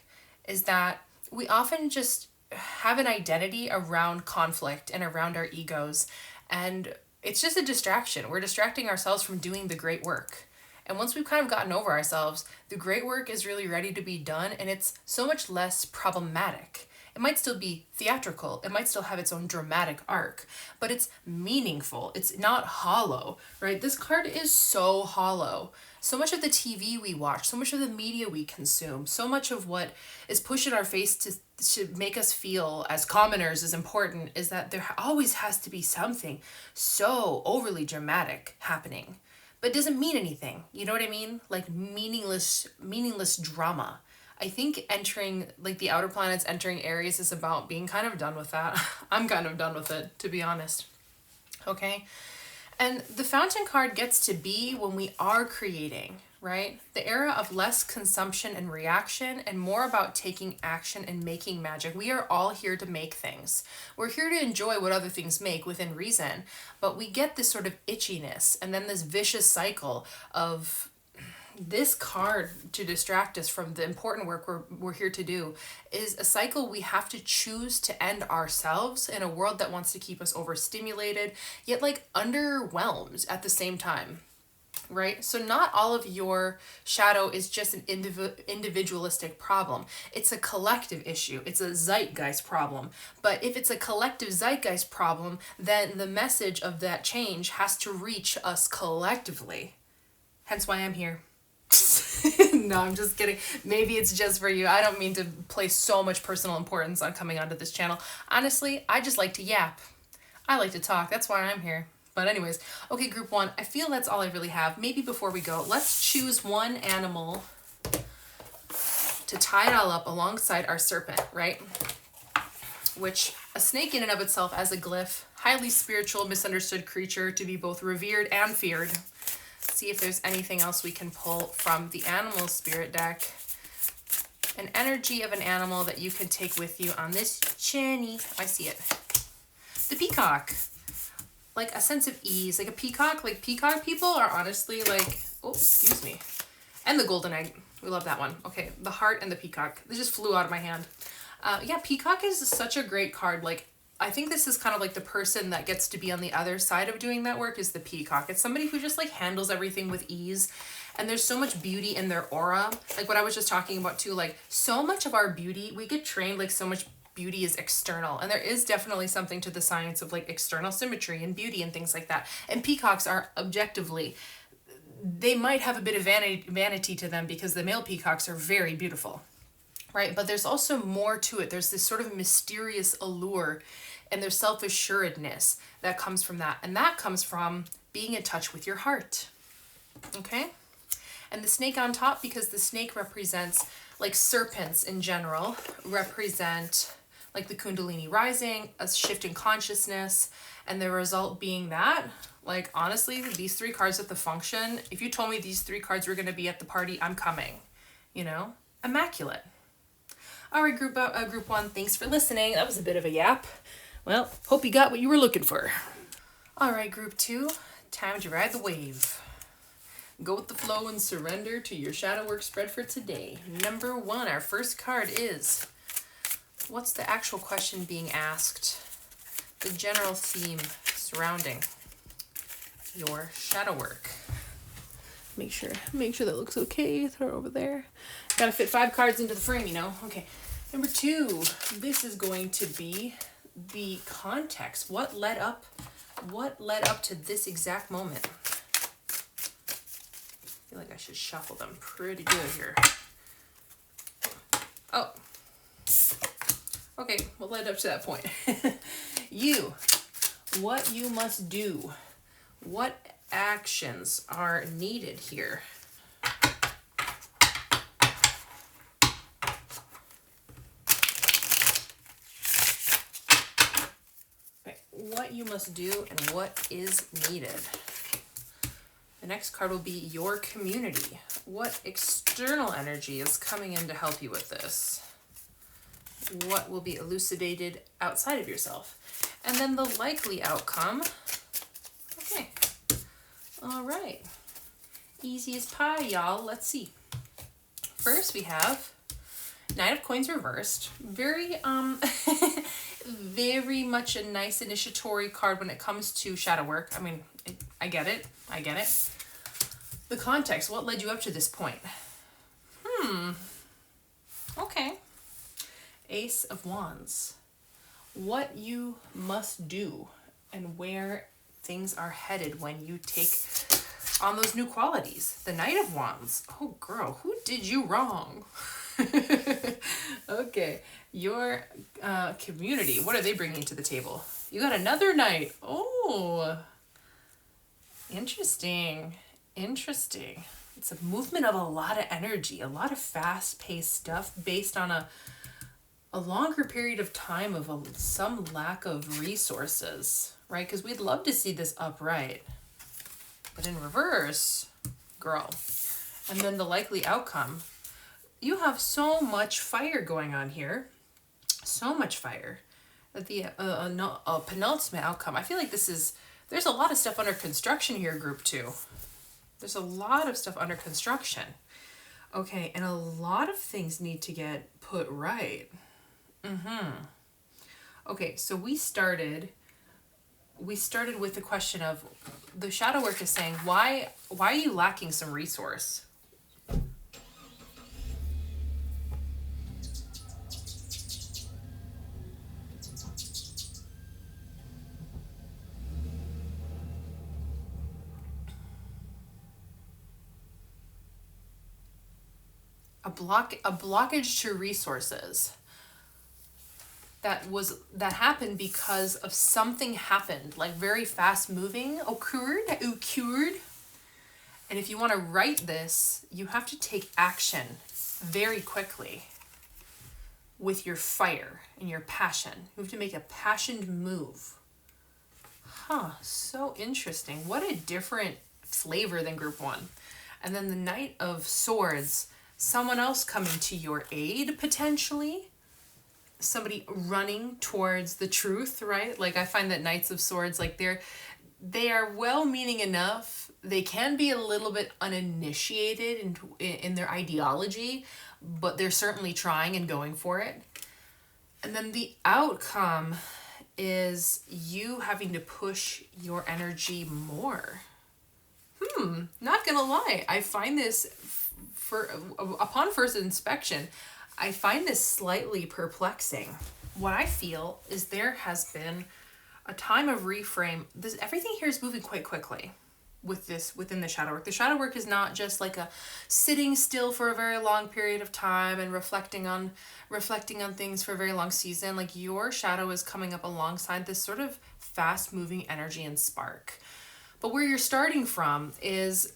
is that we often just have an identity around conflict and around our egos, and it's just a distraction. We're distracting ourselves from doing the great work. And once we've kind of gotten over ourselves, the great work is really ready to be done, and it's so much less problematic. It might still be theatrical, it might still have its own dramatic arc, but it's meaningful. It's not hollow, right? This card is so hollow. So much of the TV we watch, so much of the media we consume, so much of what is pushed in our face to make us feel as commoners is important is that there always has to be something so overly dramatic happening. But it doesn't mean anything. You know what I mean? Like meaningless drama. I think entering, like the outer planets entering Aries is about being kind of done with that. I'm kind of done with it, to be honest. Okay? And the Fountain card gets to be when we are creating, right? The era of less consumption and reaction and more about taking action and making magic. We are all here to make things. We're here to enjoy what other things make within reason, but we get this sort of itchiness and then this vicious cycle of this card to distract us from the important work we're here to do is a cycle we have to choose to end ourselves in a world that wants to keep us overstimulated, yet like underwhelmed at the same time, right? So not all of your shadow is just an individualistic problem. It's a collective issue. It's a zeitgeist problem. But if it's a collective zeitgeist problem, then the message of that change has to reach us collectively. Hence why I'm here. No, I'm just kidding. Maybe it's just for you. I don't mean to place so much personal importance on coming onto this channel. Honestly, I just like to yap. I like to talk. That's why I'm here. But anyways, okay, group 1, I feel that's all I really have. Maybe before we go, let's choose one animal to tie it all up alongside our serpent, right? Which a snake in and of itself as a glyph, highly spiritual, misunderstood creature to be both revered and feared. See if there's anything else we can pull from the animal spirit deck. An energy of an animal that you can take with you on this journey. I see it. The peacock. Like a sense of ease. Like a peacock. Like peacock people are honestly like, oh, excuse me. And the golden egg. We love that one. Okay, the heart and the peacock. They just flew out of my hand. Yeah, peacock is such a great card. Like, I think this is kind of like the person that gets to be on the other side of doing that work is the peacock. It's somebody who just like handles everything with ease. And there's so much beauty in their aura. Like what I was just talking about too, like so much of our beauty, we get trained like so much beauty is external. And there is definitely something to the science of like external symmetry and beauty and things like that. And peacocks are objectively, they might have a bit of vanity to them because the male peacocks are very beautiful. Right? But there's also more to it. There's this sort of mysterious allure and their self-assuredness that comes from that. And that comes from being in touch with your heart. Okay? And the snake on top, because the snake represents, like serpents in general, represent like the Kundalini rising, a shift in consciousness, and the result being that, like honestly, these 3 cards at the function, if you told me these 3 cards were going to be at the party, I'm coming. You know? Immaculate. All right, group one, thanks for listening. That was a bit of a yap. Well, hope you got what you were looking for. All right, group two, time to ride the wave. Go with the flow and surrender to your shadow work spread for today. Number one, our first card is, what's the actual question being asked? The general theme surrounding your shadow work. Make sure that looks okay. Throw it over there. Gotta fit 5 cards into the frame, you know. Okay. Number two, this is going to be the context. What led up to this exact moment? I feel like I should shuffle them pretty good here. Oh. Okay, what led up to that point? What you must do. What actions are needed here? Okay, what you must do and what is needed. The next card will be your community. What external energy is coming in to help you with this? What will be elucidated outside of yourself? And then the likely outcome. Okay. All right. Easy as pie, y'all. Let's see. First, we have Knight of Coins reversed. Very, very much a nice initiatory card when it comes to shadow work. I mean, I get it. The context, what led you up to this point? Okay. Ace of Wands. What you must do and where things are headed when you take on those new qualities. The Knight of Wands. Oh, girl, who did you wrong? Okay, your community. What are they bringing to the table? You got another knight. Oh, interesting. It's a movement of a lot of energy, a lot of fast-paced stuff based on a longer period of time of some lack of resources, right? Because we'd love to see this upright, but in reverse, girl. And then the likely outcome, you have so much fire going on here, so much fire, that the penultimate outcome, I feel like there's a lot of stuff under construction here, group two. There's a lot of stuff under construction. Okay, and a lot of things need to get put right. Okay, so we started with the question of, the shadow work is saying, why are you lacking some resource? A blockage to resources that happened because of something happened, like very fast moving, occurred. And if you want to write this, you have to take action very quickly with your fire and your passion. You have to make a passioned move. So interesting. What a different flavor than group one. And then the Knight of Swords, someone else coming to your aid, potentially. Somebody running towards the truth, right? Like, I find that Knights of Swords, like, they are well-meaning enough. They can be a little bit uninitiated in their ideology, but they're certainly trying and going for it. And then the outcome is you having to push your energy more. Not gonna lie, I find this, upon first inspection, I find this slightly perplexing. What I feel is there has been a time of reframe. Everything here is moving quite quickly within the shadow work. The shadow work is not just like a sitting still for a very long period of time and reflecting on things for a very long season. Like, your shadow is coming up alongside this sort of fast moving energy and spark. But where you're starting from is,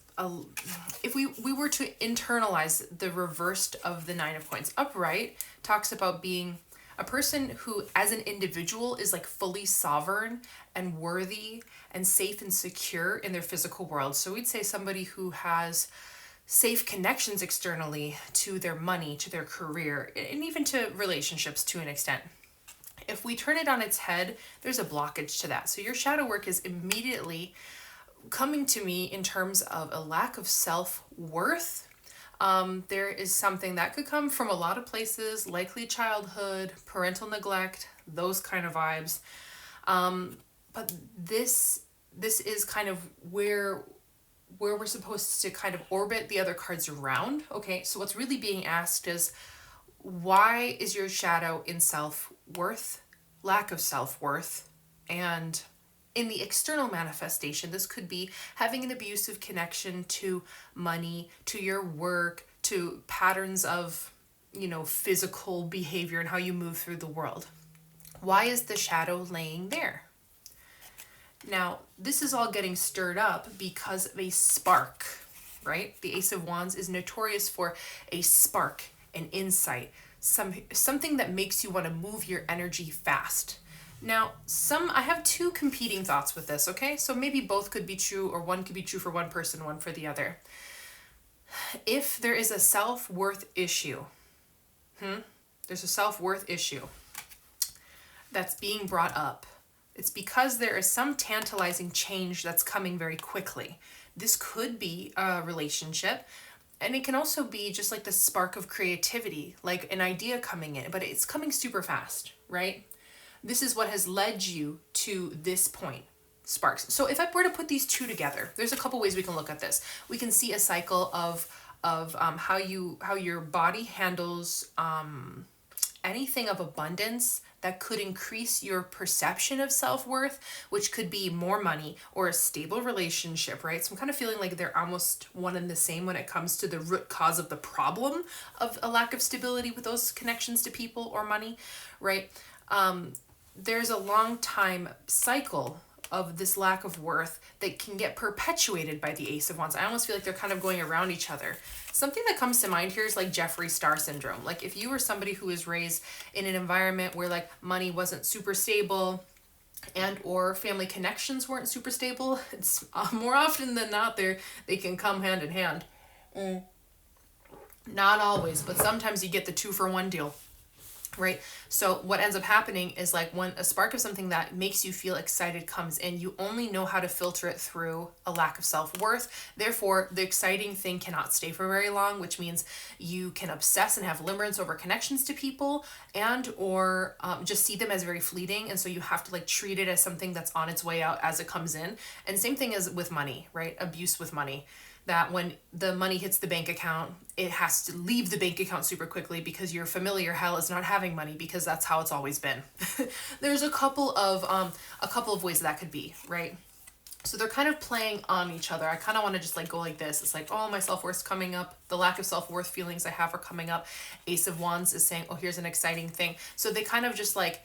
if we were to internalize the reversed of the Nine of Coins, upright talks about being a person who as an individual is like fully sovereign and worthy and safe and secure in their physical world. So we'd say somebody who has safe connections externally to their money, to their career, and even to relationships to an extent. If we turn it on its head, there's a blockage to that. So your shadow work is immediately coming to me in terms of a lack of self-worth. There is something that could come from a lot of places, likely childhood, parental neglect, those kind of vibes. But this is kind of where we're supposed to kind of orbit the other cards around. Okay, so what's really being asked is, why is your shadow in self-worth, lack of self-worth? And in the external manifestation, this could be having an abusive connection to money, to your work, to patterns of, physical behavior and how you move through the world. Why is the shadow laying there? Now, this is all getting stirred up because of a spark, right? The Ace of Wands is notorious for a spark, an insight, something that makes you want to move your energy fast. Now, I have two competing thoughts with this, okay? So maybe both could be true, or one could be true for one person, one for the other. If there is a self-worth issue, there's a self-worth issue that's being brought up, it's because there is some tantalizing change that's coming very quickly. This could be a relationship, and it can also be just like the spark of creativity, like an idea coming in, but it's coming super fast, right? This is what has led you to this point, sparks. So if I were to put these two together, there's a couple ways we can look at this. We can see a cycle of how your body handles anything of abundance that could increase your perception of self-worth, which could be more money or a stable relationship, right? So I'm kind of feeling like they're almost one and the same when it comes to the root cause of the problem of a lack of stability with those connections to people or money, right? There's a long time cycle of this lack of worth that can get perpetuated by the Ace of Wands. I almost feel like they're kind of going around each other. Something that comes to mind here is like Jeffree Star syndrome. Like if you were somebody who was raised in an environment where like money wasn't super stable and or family connections weren't super stable, it's more often than not they can come hand in hand. Not always, but sometimes you get the 2-for-1 deal. Right? So what ends up happening is like when a spark of something that makes you feel excited comes in, you only know how to filter it through a lack of self-worth. Therefore, the exciting thing cannot stay for very long, which means you can obsess and have limerence over connections to people and or just see them as very fleeting. And so you have to like treat it as something that's on its way out as it comes in. And same thing as with money, right? Abuse with money. That when the money hits the bank account, it has to leave the bank account super quickly because your familiar hell is not having money because that's how it's always been. There's a couple of ways that could be, right? So they're kind of playing on each other. I kind of want to just like go like this. It's like, oh, my self-worth's coming up. The lack of self-worth feelings I have are coming up. Ace of Wands is saying, oh, here's an exciting thing. So they kind of just like,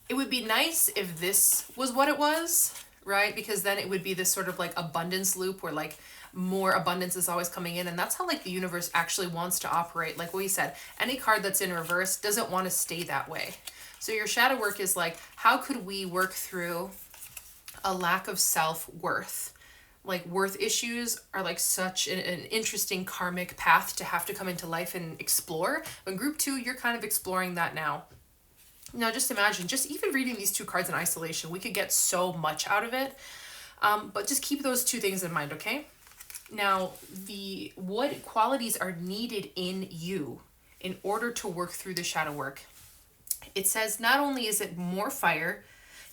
it would be nice if this was what it was, right? Because then it would be this sort of like abundance loop where like more abundance is always coming in. And that's how like the universe actually wants to operate. Like we said, any card that's in reverse doesn't want to stay that way. So your shadow work is like, how could we work through a lack of self-worth? Like worth issues are like such an interesting karmic path to have to come into life and explore. But group 2, you're kind of exploring that now. Now just imagine, just even reading these two cards in isolation, we could get so much out of it. But just keep those two things in mind, okay? Now, what qualities are needed in you in order to work through the shadow work? It says not only is it more fire,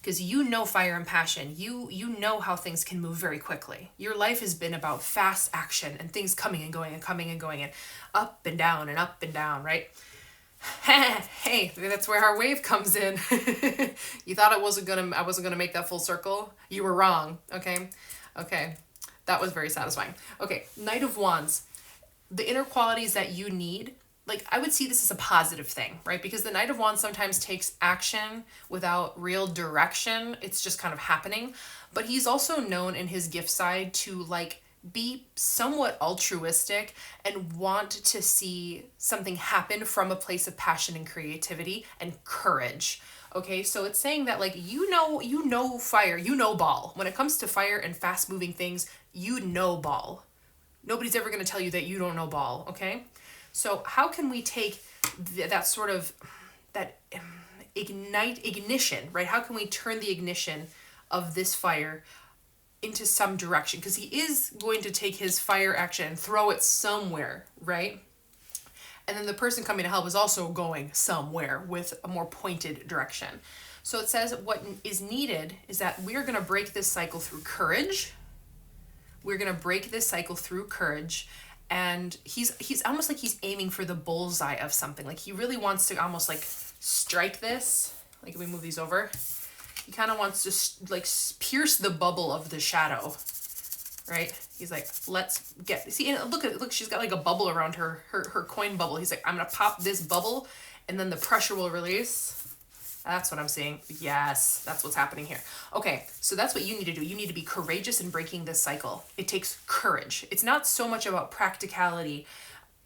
because you know fire and passion. You know how things can move very quickly. Your life has been about fast action and things coming and going and coming and going and up and down, right? Hey, that's where our wave comes in. You thought I wasn't gonna make that full circle? You were wrong, okay? That was very satisfying. Okay, Knight of Wands. The inner qualities that you need, like I would see this as a positive thing, right? Because the Knight of Wands sometimes takes action without real direction. It's just kind of happening. But he's also known in his gift side to like be somewhat altruistic and want to see something happen from a place of passion and creativity and courage. Okay, so it's saying that like you know fire, you know ball. When it comes to fire and fast moving things, you know ball. Nobody's ever going to tell you that you don't know ball, okay? So how can we take that sort of, that ignition, right? How can we turn the ignition of this fire into some direction? Because he is going to take his fire action and throw it somewhere, right? And then the person coming to help is also going somewhere with a more pointed direction. So it says what is needed is that we're going to break this cycle through courage. We're going to break this cycle through courage. And he's almost like he's aiming for the bullseye of something. Like he really wants to almost like strike this. Like if we move these over, he kind of wants to like pierce the bubble of the shadow, right? He's like, let's get, see, and look, she's got like a bubble around her coin bubble. He's like, I'm going to pop this bubble and then the pressure will release. That's what I'm saying. Yes, that's what's happening here. Okay, so that's what you need to do. You need to be courageous in breaking this cycle. It takes courage. It's not so much about practicality.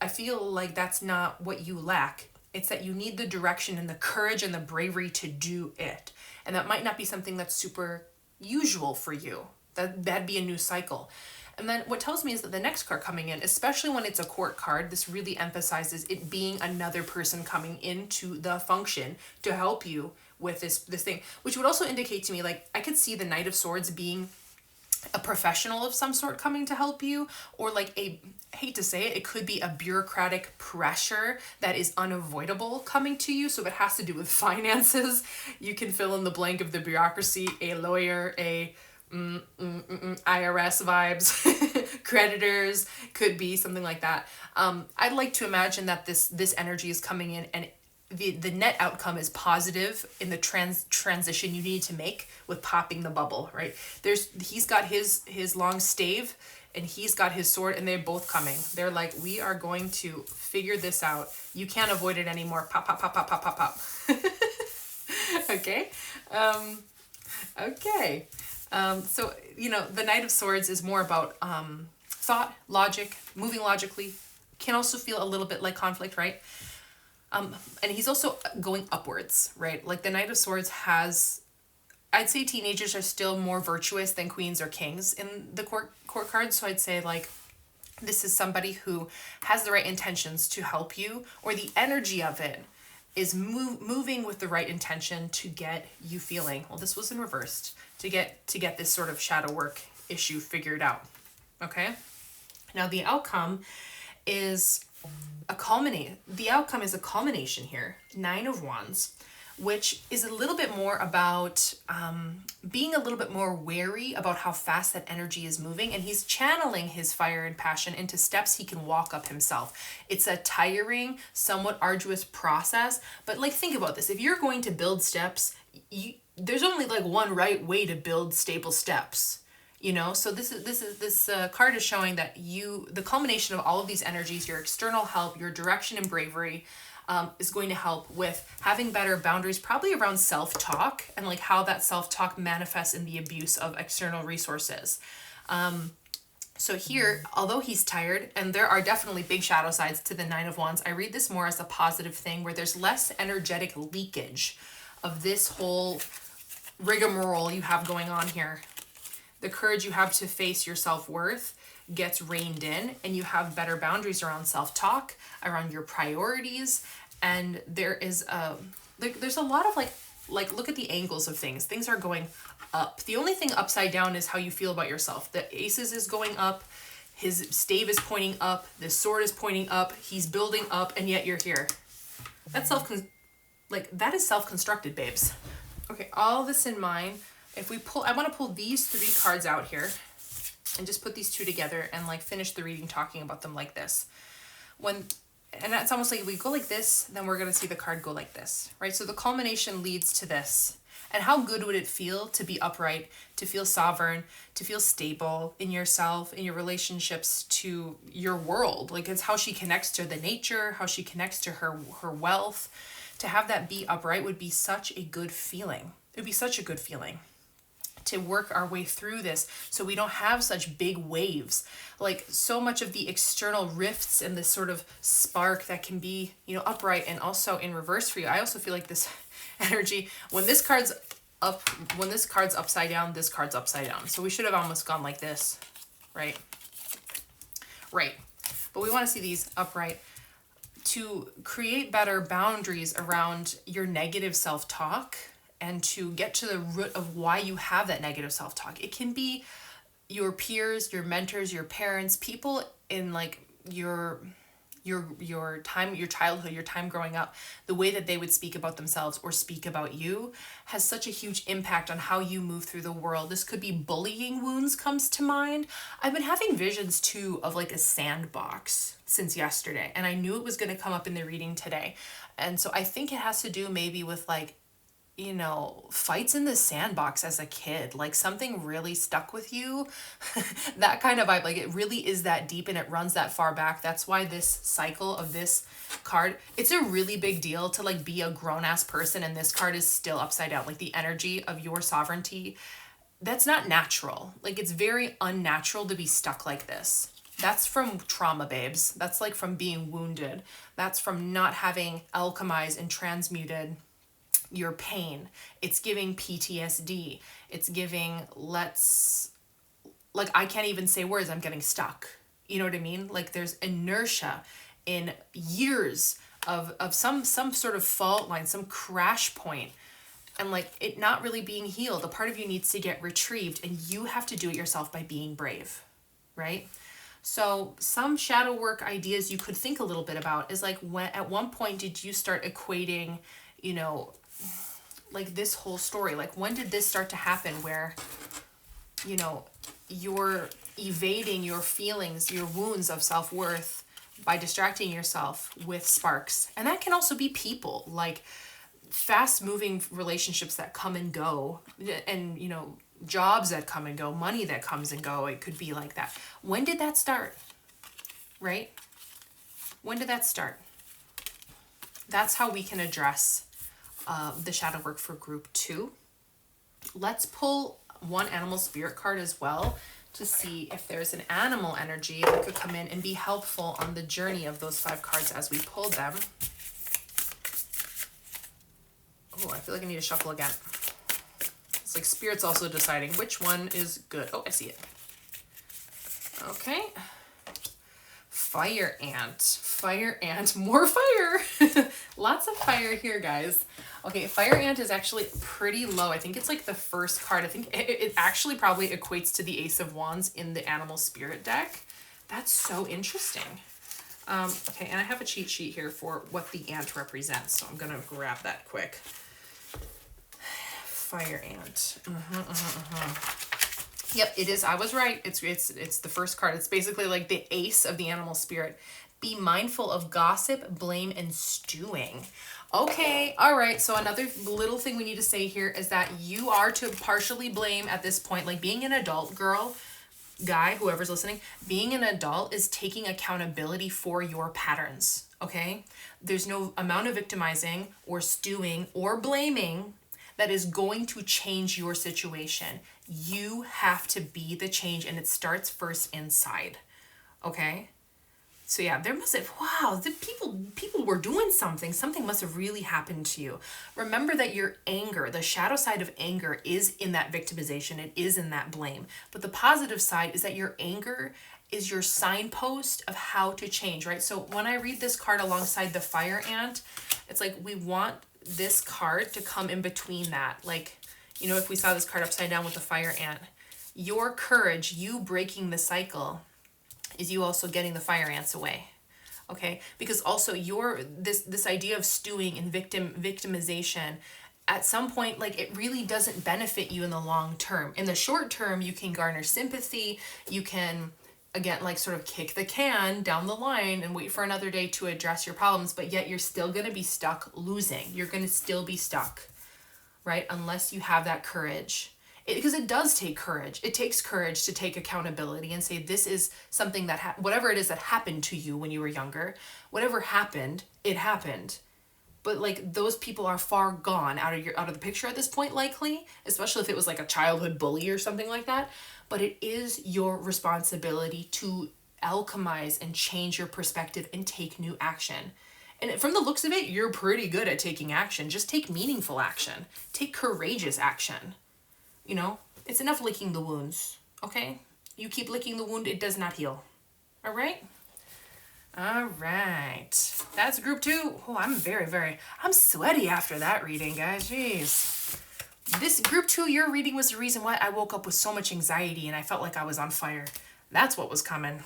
I feel like that's not what you lack. It's that you need the direction and the courage and the bravery to do it. And that might not be something that's super usual for you. That'd be a new cycle. And then what tells me is that the next card coming in, especially when it's a court card, this really emphasizes it being another person coming into the function to help you with this thing, which would also indicate to me, like, I could see the Knight of Swords being a professional of some sort coming to help you, or like I hate to say it, it could be a bureaucratic pressure that is unavoidable coming to you. So if it has to do with finances, you can fill in the blank of the bureaucracy, a lawyer, a IRS vibes, creditors, could be something like that. I'd like to imagine that this energy is coming in and the net outcome is positive in the transition you need to make with popping the bubble, right? He's got his long stave and he's got his sword and they're both coming. They're like, we are going to figure this out. You can't avoid it anymore. Pop, pop, pop, pop, pop, pop, pop. Okay. Okay. So, the Knight of Swords is more about thought, logic, moving logically, can also feel a little bit like conflict, right? And he's also going upwards, right? Like the Knight of Swords I'd say teenagers are still more virtuous than queens or kings in the court cards. So I'd say like, this is somebody who has the right intentions to help you, or the energy of it is moving with the right intention to get you feeling, well, this was in reversed, to get this sort of shadow work issue figured out. Okay? Now the outcome is a culmination here. 9 of Wands, which is a little bit more about being a little bit more wary about how fast that energy is moving, and he's channeling his fire and passion into steps he can walk up himself. It's a tiring, somewhat arduous process, but like think about this. If you're going to build steps, there's only like one right way to build stable steps. So this card is showing that the culmination of all of these energies, your external help, your direction and bravery, is going to help with having better boundaries, probably around self-talk and like how that self-talk manifests in the abuse of external resources. So here, although he's tired, and there are definitely big shadow sides to the 9 of Wands, I read this more as a positive thing where there's less energetic leakage of this whole rigmarole you have going on here. The courage you have to face your self-worth gets reined in, and you have better boundaries around self-talk, around your priorities, and there is there's a lot of like look at the angles of things. Things are going up. The only thing upside down is how you feel about yourself. The Aces is going up, his stave is pointing up, the sword is pointing up, he's building up, and yet you're here. That's that is self-constructed, babes. Okay, all this in mind, I want to pull these 3 cards out here and just put these 2 together and like finish the reading talking about them like this. And that's almost like we go like this, then we're going to see the card go like this, right? So the culmination leads to this. And how good would it feel to be upright, to feel sovereign, to feel stable in yourself, in your relationships, to your world? Like it's how she connects to the nature, how she connects to her wealth. To have that be upright would be such a good feeling. It would be such a good feeling to work our way through this so we don't have such big waves. Like so much of the external rifts and this sort of spark that can be, upright and also in reverse for you. I also feel like this energy, when this card's upside down, this card's upside down. So we should have almost gone like this, right? Right. But we want to see these upright to create better boundaries around your negative self-talk and to get to the root of why you have that negative self-talk. It can be your peers, your mentors, your parents, people in like your time, your childhood, your time growing up, the way that they would speak about themselves or speak about you has such a huge impact on how you move through the world. This could be bullying wounds comes to mind. I've been having visions too of like a sandbox since yesterday, and I knew it was going to come up in the reading today. And so I think it has to do maybe with like, you know, fights in the sandbox as a kid, like something really stuck with you, that kind of vibe. Like it really is that deep and it runs that far back. That's why this cycle of this card, it's a really big deal to like be a grown ass person. And this card is still upside down. Like the energy of your sovereignty, that's not natural. Like it's very unnatural to be stuck like this. That's from trauma, babes. That's like from being wounded. That's from not having alchemized and transmuted your pain. It's giving PTSD. It's giving like I can't even say words, I'm getting stuck. You know what I mean? Like there's inertia in years of some sort of fault line, some crash point, and like it not really being healed. A part of you needs to get retrieved, and you have to do it yourself by being brave, right? So some shadow work ideas you could think a little bit about is like, when at one point did you start equating, you know, like this whole story, like when did this start to happen where, you know, you're evading your feelings, your wounds of self-worth by distracting yourself with sparks? And that can also be people, like fast moving relationships that come and go, and, you know, jobs that come and go, money that comes and go. It could be like that. When did that start? Right? When did that start? That's how we can address the shadow work for group 2. Let's pull one animal spirit card as well to see if there's an animal energy that could come in and be helpful on the journey of those 5 cards as we pull them. Oh, I feel like I need to shuffle again. It's like Spirit's also deciding which one is good. Oh, I see it. Okay. Fire ant. Fire ant. More fire. Lots of fire here, guys. Okay, fire ant is actually pretty low. I think it's like the first card. I think it actually probably equates to the Ace of Wands in the animal spirit deck. That's so interesting. Okay, and I have a cheat sheet here for what the ant represents, so I'm gonna grab that quick. Fire ant. Yep, it is. I was right. It's the first card. It's basically like the ace of the animal spirit. Be mindful of gossip, blame, and stewing. Okay, all right. So another little thing we need to say here is that you are to partially blame at this point. Like being an adult, girl, guy, whoever's listening, being an adult is taking accountability for your patterns, okay? There's no amount of victimizing or stewing or blaming that is going to change your situation. You have to be the change, and it starts first inside, okay? So yeah, there must have, wow, the people were doing something. Something must have really happened to you. Remember that your anger, the shadow side of anger is in that victimization. It is in that blame. But the positive side is that your anger is your signpost of how to change, right? So when I read this card alongside the fire ant, it's like we want this card to come in between that. Like, you know, if we saw this card upside down with the fire ant, your courage, you breaking the cycle, is you also getting the fire ants away, okay? Because also this idea of stewing and victimization, at some point, like it really doesn't benefit you in the long term. In the short term, you can garner sympathy, you can, again, like sort of kick the can down the line and wait for another day to address your problems, but yet you're still gonna be stuck losing. You're gonna still be stuck, right? Unless you have that courage. Because it does take courage. It takes courage to take accountability and say, this is something that, whatever it is that happened to you when you were younger, whatever happened, it happened. But like those people are far gone out of the picture at this point, likely, especially if it was like a childhood bully or something like that. But it is your responsibility to alchemize and change your perspective and take new action. And from the looks of it, you're pretty good at taking action. Just take meaningful action. Take courageous action. You know, it's enough licking the wounds, okay? You keep licking the wound, it does not heal, All right. All right. That's group 2. Oh, I'm sweaty after that reading, guys. Jeez. This group 2, your reading was the reason why I woke up with so much anxiety and I felt like I was on fire. That's what was coming.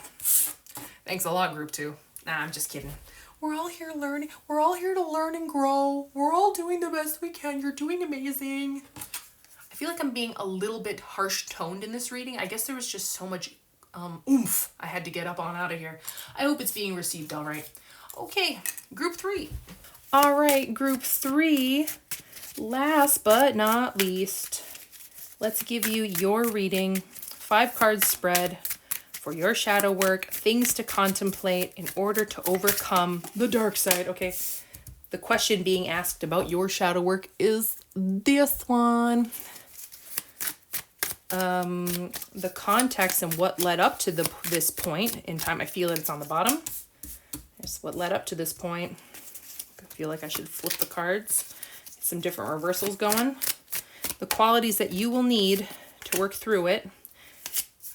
Thanks a lot, group 2. Nah, I'm just kidding. We're all here learning. We're all here to learn and grow. We're all doing the best we can. You're doing amazing. I feel like I'm being a little bit harsh toned in this reading. I guess there was just so much oomph I had to get up on out of here. I hope it's being received all right. Okay, group 3. All right, group 3. Last but not least, let's give you your reading. 5 card spread for your shadow work, things to contemplate in order to overcome the dark side. Okay, the question being asked about your shadow work is this one. The context and what led up to this point in time. I feel it's on the bottom. There's what led up to this point. I feel like I should flip the cards. Get some different reversals going. The qualities that you will need to work through it.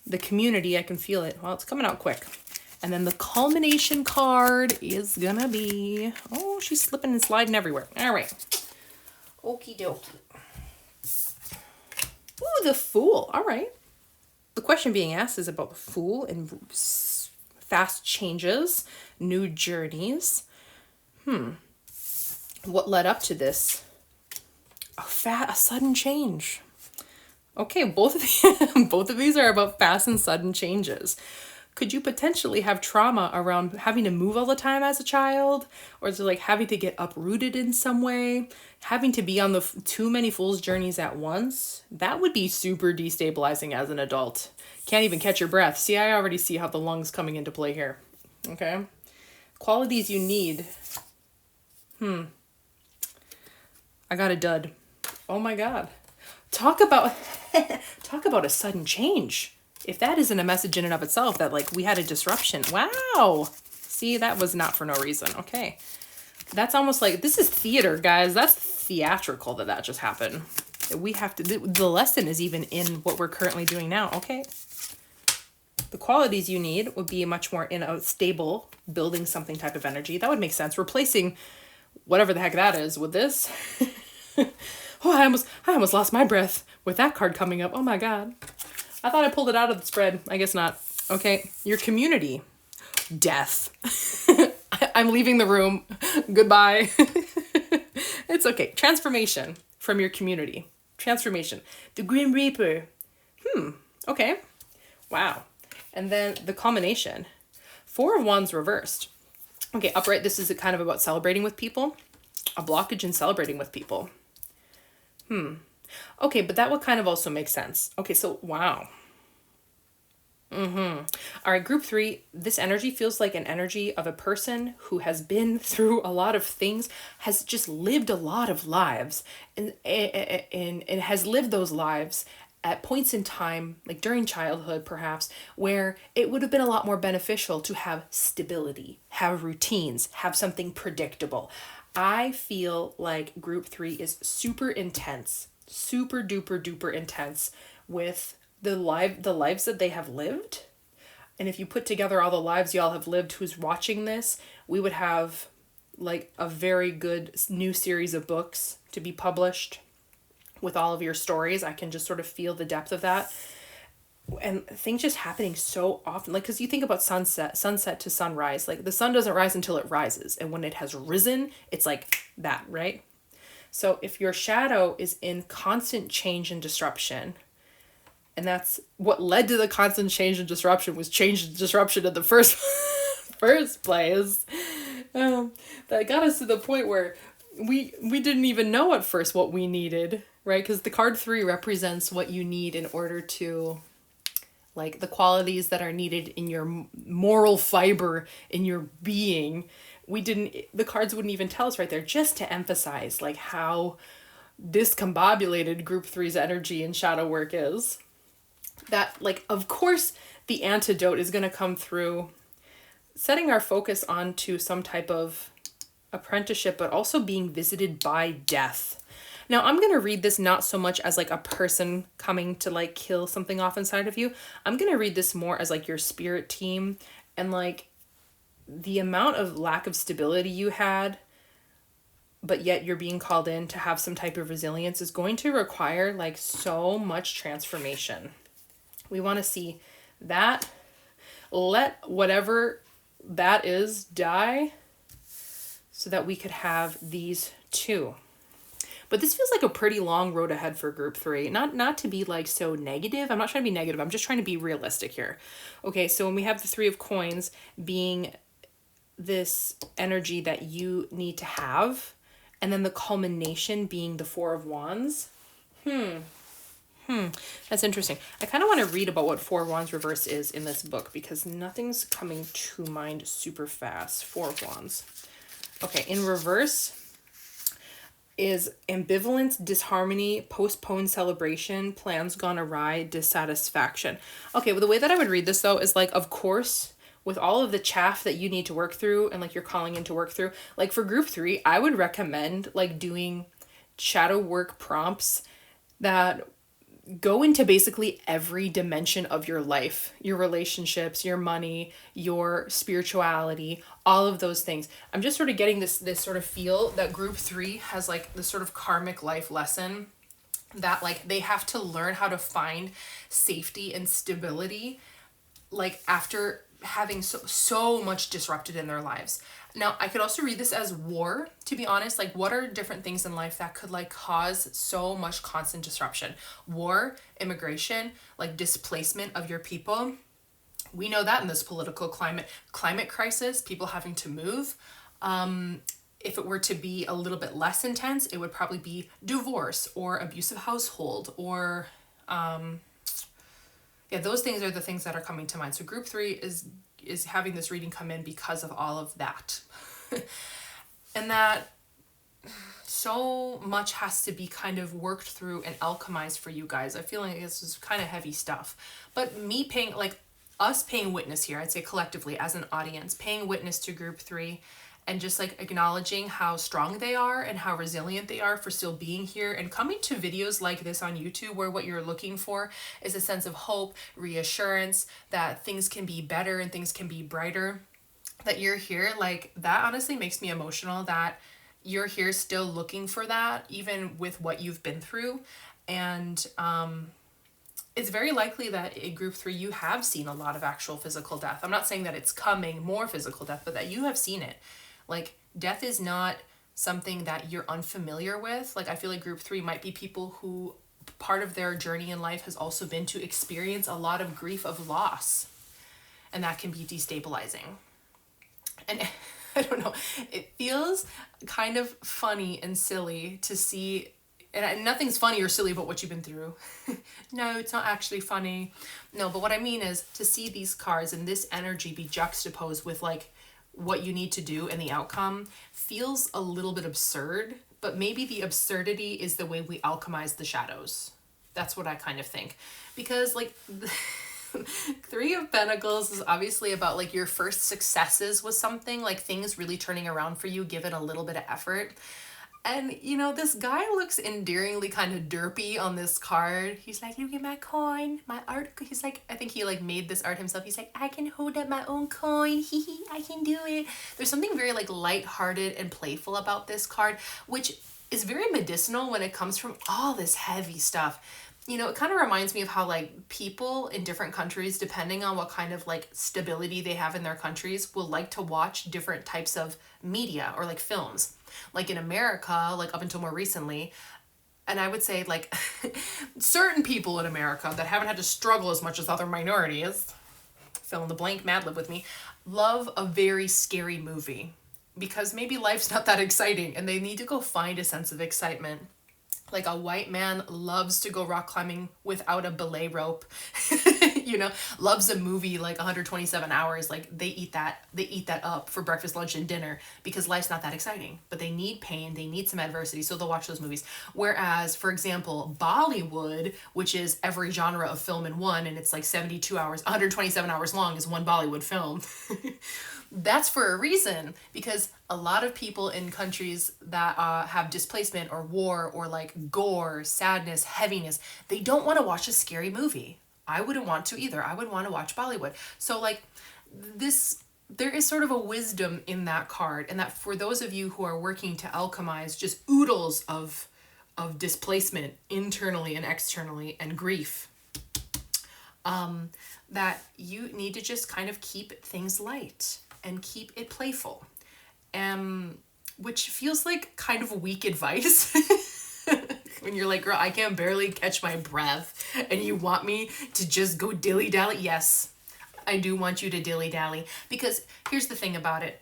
The community, I can feel it. Well, it's coming out quick. And then the culmination card is gonna be... Oh, she's slipping and sliding everywhere. All right. Okie dokie. Ooh, the Fool. All right. The question being asked is about the Fool and fast changes, new journeys. What led up to this? A sudden change. Okay, both of these are about fast and sudden changes. Could you potentially have trauma around having to move all the time as a child? Or is it like having to get uprooted in some way? Having to be on the too many fool's journeys at once? That would be super destabilizing as an adult. Can't even catch your breath. See, I already see how the lungs coming into play here. Okay? Qualities you need. I got a dud. Oh my God. Talk about a sudden change. If that isn't a message in and of itself that like we had a disruption. Wow. See, that was not for no reason. Okay. That's almost like, this is theater, guys. That's theatrical that just happened. We have to, the lesson is even in what we're currently doing now. Okay. The qualities you need would be much more in a stable, building something type of energy. That would make sense. Replacing whatever the heck that is with this. Oh, I almost lost my breath with that card coming up. Oh my God. I thought I pulled it out of the spread. I guess not. Okay. Your community. Death. I'm leaving the room. Goodbye. It's okay. Transformation from your community. Transformation. The Grim Reaper. Okay. Wow. And then the culmination. 4 of Wands reversed. Okay, upright. This is kind of about celebrating with people. A blockage in celebrating with people. Okay, but that would kind of also make sense. Okay, so wow. All right, group 3, this energy feels like an energy of a person who has been through a lot of things, has just lived a lot of lives, and has lived those lives at points in time, like during childhood perhaps, where it would have been a lot more beneficial to have stability, have routines, have something predictable. I feel like group 3 is super intense, super duper duper intense with the lives that they have lived. And if you put together all the lives y'all have lived who's watching this, we would have like a very good new series of books to be published with all of your stories. I can just sort of feel the depth of that. And things just happening so often, like, because you think about sunset to sunrise, like the sun doesn't rise until it rises, and when it has risen, it's like that, right? So if your shadow is in constant change and disruption, and that's what led to the constant change and disruption was change and disruption in the first place, that got us to the point where we didn't even know at first what we needed, right? Because the card 3 represents what you need in order to, like, the qualities that are needed in your moral fiber, in your being. The cards wouldn't even tell us right there, just to emphasize like how discombobulated group 3's energy and shadow work is. That, like, of course the antidote is going to come through setting our focus onto some type of apprenticeship, but also being visited by death. Now, I'm going to read this not so much as like a person coming to like kill something off inside of you. I'm going to read this more as like your spirit team And like the amount of lack of stability you had, but yet you're being called in to have some type of resilience, is going to require like so much transformation. We want to see that. Let whatever that is die so that we could have these two. But this feels like a pretty long road ahead for group 3. Not to be like so negative. I'm not trying to be negative. I'm just trying to be realistic here. Okay, so when we have the 3 of coins being this energy that you need to have, and then the culmination being the 4 of wands. That's interesting. I kind of want to read about what 4 of wands reverse is in this book because nothing's coming to mind super fast. 4 of wands. Okay, in reverse is ambivalence, disharmony, postponed celebration, plans gone awry, dissatisfaction. Okay, well, the way that I would read this, though, is like, of course, with all of the chaff that you need to work through and, like, you're calling in to work through, like, for group 3, I would recommend, like, doing shadow work prompts that go into basically every dimension of your life, your relationships, your money, your spirituality, all of those things. I'm just sort of getting this sort of feel that group 3 has like this sort of karmic life lesson that like they have to learn how to find safety and stability like after having so much disrupted in their lives. Now, I could also read this as war, to be honest. Like, what are different things in life that could, like, cause so much constant disruption? War, immigration, like, displacement of your people. We know that in this political climate crisis, people having to move. If it were to be a little bit less intense, it would probably be divorce or abusive household or... yeah, those things are the things that are coming to mind. So group 3 is having this reading come in because of all of that. And that so much has to be kind of worked through and alchemized for you guys. I feel like this is kind of heavy stuff. But us paying witness here, I'd say collectively as an audience, paying witness to group 3 and just like acknowledging how strong they are and how resilient they are for still being here and coming to videos like this on YouTube where what you're looking for is a sense of hope, reassurance that things can be better and things can be brighter, that you're here, like that honestly makes me emotional that you're here still looking for that even with what you've been through. And it's very likely that in group 3 you have seen a lot of actual physical death. I'm not saying that it's coming more physical death, but that you have seen it. Like, death is not something that you're unfamiliar with. Like, I feel like group 3 might be people who part of their journey in life has also been to experience a lot of grief of loss. And that can be destabilizing. And I don't know, it feels kind of funny and silly to see, and nothing's funny or silly about what you've been through. No, it's not actually funny. No, but what I mean is to see these cards and this energy be juxtaposed with like what you need to do and the outcome feels a little bit absurd, but maybe the absurdity is the way we alchemize the shadows. That's what I kind of think. Because like 3 of Pentacles is obviously about like your first successes with something, like things really turning around for you given a little bit of effort. And, you know, this guy looks endearingly kind of derpy on this card. He's like, look at my coin, my art. He's like, I think he like made this art himself. He's like, I can hold up my own coin. I can do it. There's something very like lighthearted and playful about this card, which is very medicinal when it comes from all this heavy stuff. You know, it kind of reminds me of how like people in different countries, depending on what kind of like stability they have in their countries, will like to watch different types of media or like films. Like in America, like up until more recently, and I would say like certain people in America that haven't had to struggle as much as other minorities, fill in the blank, Mad Lib with me, love a very scary movie because maybe life's not that exciting and they need to go find a sense of excitement. Like a white man loves to go rock climbing without a belay rope, you know, loves a movie like 127 hours. Like they eat that up for breakfast, lunch, and dinner because life's not that exciting, but they need pain. They need some adversity. So they'll watch those movies. Whereas, for example, Bollywood, which is every genre of film in one, and it's like 72 hours, 127 hours long is one Bollywood film. That's for a reason, because a lot of people in countries that have displacement or war or like gore, sadness, heaviness, they don't want to watch a scary movie. I wouldn't want to either. I would want to watch Bollywood. So like There is sort of a wisdom in that card, and that for those of you who are working to alchemize just oodles of displacement internally and externally and grief, that you need to just kind of keep things light and keep it playful, which feels like kind of weak advice. When you're like, girl, I can barely catch my breath and you want me to just go dilly-dally. Yes, I do want you to dilly-dally, because here's the thing about it.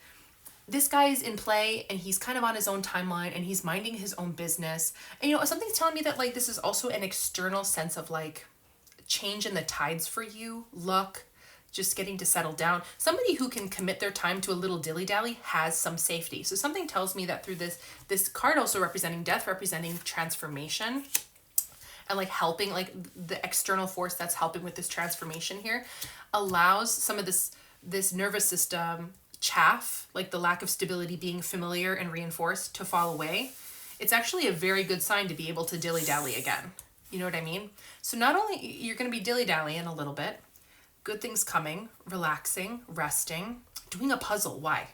This guy is in play and he's kind of on his own timeline and he's minding his own business. And something's telling me that like this is also an external sense of like change in the tides for you, luck, just getting to settle down. Somebody who can commit their time to a little dilly-dally has some safety. So something tells me that through this card also representing death, representing transformation, and like helping, like the external force that's helping with this transformation here, allows some of this nervous system chaff, like the lack of stability being familiar and reinforced, to fall away. It's actually a very good sign to be able to dilly-dally again. You know what I mean? So not only you're going to be dilly-dallying a little bit, good things coming, relaxing, resting, doing a puzzle. Why?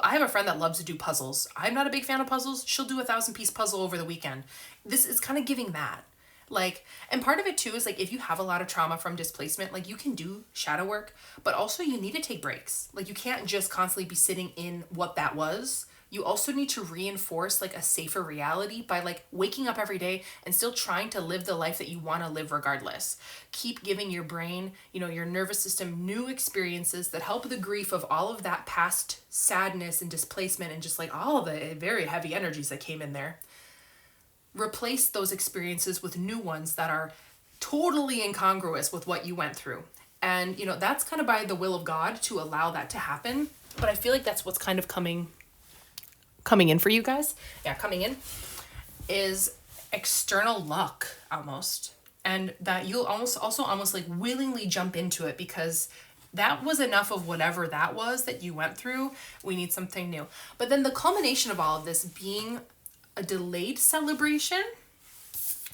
I have a friend that loves to do puzzles. I'm not a big fan of puzzles. She'll do a 1,000-piece puzzle over the weekend. This is kind of giving that. Like, and part of it too is like, if you have a lot of trauma from displacement, like you can do shadow work, but also you need to take breaks. Like you can't just constantly be sitting in what that was. You also need to reinforce like a safer reality by like waking up every day and still trying to live the life that you want to live regardless. Keep giving your brain, your nervous system, new experiences that help the grief of all of that past sadness and displacement and just like all of the very heavy energies that came in there. Replace those experiences with new ones that are totally incongruous with what you went through. And, that's kind of by the will of God to allow that to happen. But I feel like that's what's kind of coming in for you guys. Yeah, coming in is external luck almost. And that you'll almost like willingly jump into it, because that was enough of whatever that was that you went through. We need something new. But then the culmination of all of this being a delayed celebration,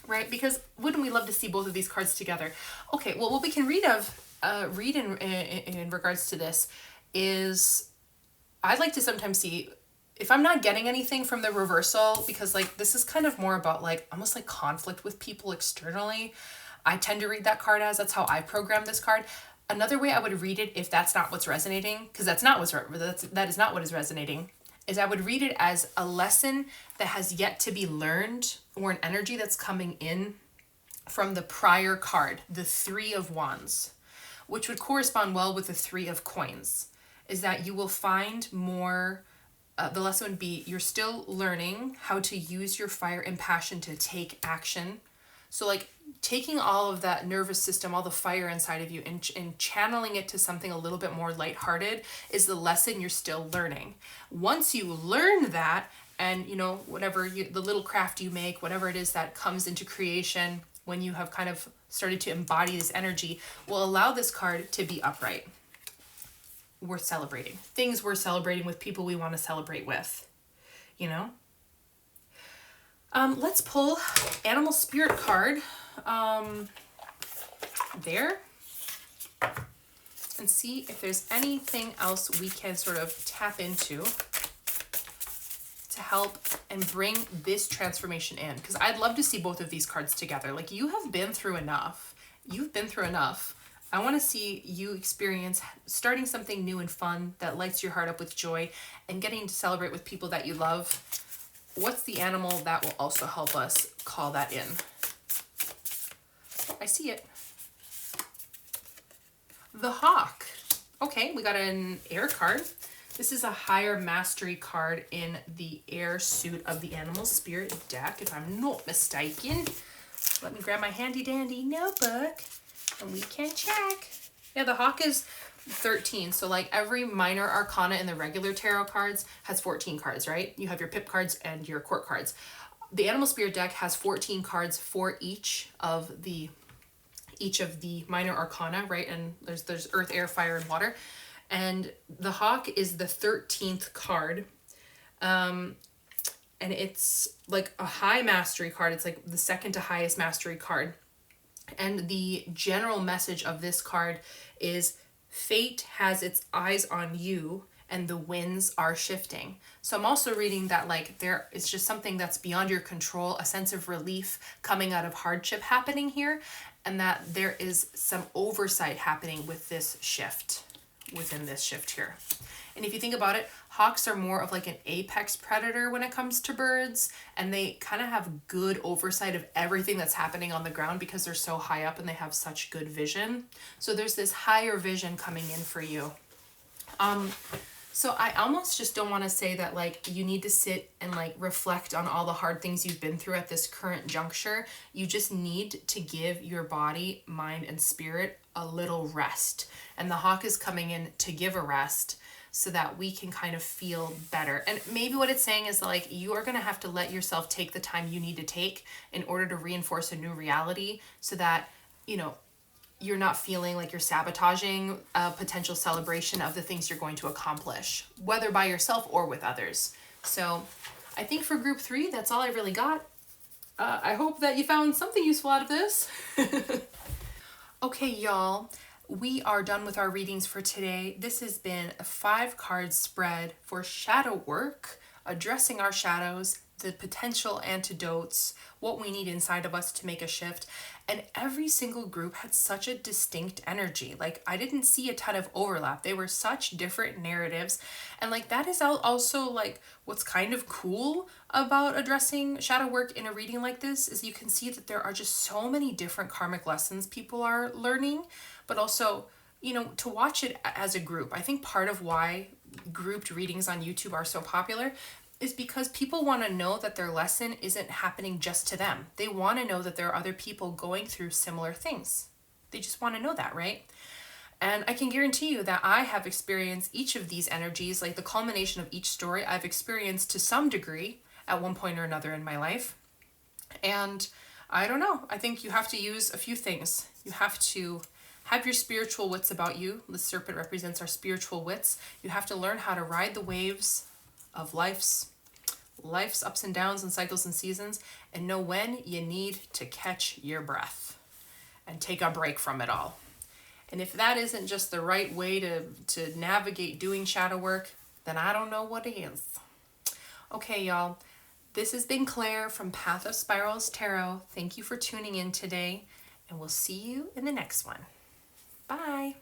right? Because wouldn't we love to see both of these cards together? Okay, well, what we can read in regards to this is, I'd like to sometimes see, if I'm not getting anything from the reversal, because like this is kind of more about like almost like conflict with people externally, I tend to read that card as, that's how I program this card. Another way I would read it, if that's not what's resonating, because that is not what is resonating, is I would read it as a lesson that has yet to be learned, or an energy that's coming in from the prior card, the 3 of Wands, which would correspond well with the 3 of Coins, is that you will find more, the lesson would be, you're still learning how to use your fire and passion to take action. So like taking all of that nervous system, all the fire inside of you, and channeling it to something a little bit more lighthearted is the lesson you're still learning. Once you learn that, and whatever the little craft you make, whatever it is that comes into creation when you have kind of started to embody this energy, will allow this card to be upright. Worth celebrating. Things worth celebrating with, people we want to celebrate with. Let's pull Animal Spirit card there and see if there's anything else we can sort of tap into to help and bring this transformation in. Because I'd love to see both of these cards together. Like, you have been through enough. You've been through enough. I want to see you experience starting something new and fun that lights your heart up with joy, and getting to celebrate with people that you love. What's the animal that will also help us call that in? I see it. The Hawk. Okay, we got an air card. This is a higher mastery card in the air suit of the Animal Spirit deck, if I'm not mistaken. Let me grab my handy dandy notebook and we can check. Yeah, the Hawk is 13. So like every minor arcana in the regular tarot cards has 14 cards, right? You have your pip cards and your court cards. The Animal Spirit deck has 14 cards for each of the minor arcana, right? And there's earth, air, fire, and water. And the Hawk is the 13th card. And it's like a high mastery card. It's like the second to highest mastery card. And the general message of this card is Fate has its eyes on you and the winds are shifting. So I'm also reading that like there is just something that's beyond your control, a sense of relief coming out of hardship happening here, and that there is some oversight happening with this shift, within this shift here. And if you think about it, hawks are more of like an apex predator when it comes to birds, and they kind of have good oversight of everything that's happening on the ground because they're so high up and they have such good vision. So there's this higher vision coming in for you. So I almost just don't want to say that like you need to sit and like reflect on all the hard things you've been through at this current juncture. You just need to give your body, mind, and spirit a little rest. And the hawk is coming in to give a rest so that we can kind of feel better. And maybe what it's saying is like you are going to have to let yourself take the time you need to take in order to reinforce a new reality so that, you know, you're not feeling like you're sabotaging a potential celebration of the things you're going to accomplish, whether by yourself or with others. So I think for group 3, that's all I really got. I hope that you found something useful out of this. Okay, y'all, we are done with our readings for today. This has been a 5-card spread for shadow work, addressing our shadows, the potential antidotes, what we need inside of us to make a shift. And every single group had such a distinct energy. Like I didn't see a ton of overlap. They were such different narratives. And like that is also like what's kind of cool about addressing shadow work in a reading like this is you can see that there are just so many different karmic lessons people are learning, but also, you know, to watch it as a group. I think part of why grouped readings on YouTube are so popular is because people want to know that their lesson isn't happening just to them. They want to know that there are other people going through similar things. They just want to know that, right? And I can guarantee you that I have experienced each of these energies, like the culmination of each story I've experienced to some degree at one point or another in my life. And I don't know, I think you have to use a few things. You have to have your spiritual wits about you. The serpent represents our spiritual wits. You have to learn how to ride the waves of life's ups and downs and cycles and seasons, and know when you need to catch your breath and take a break from it all. And if that isn't just the right way to navigate doing shadow work, then I don't know what is. Okay, y'all, this has been Claire from Path of Spirals Tarot. Thank you for tuning in today, and we'll see you in the next one. Bye.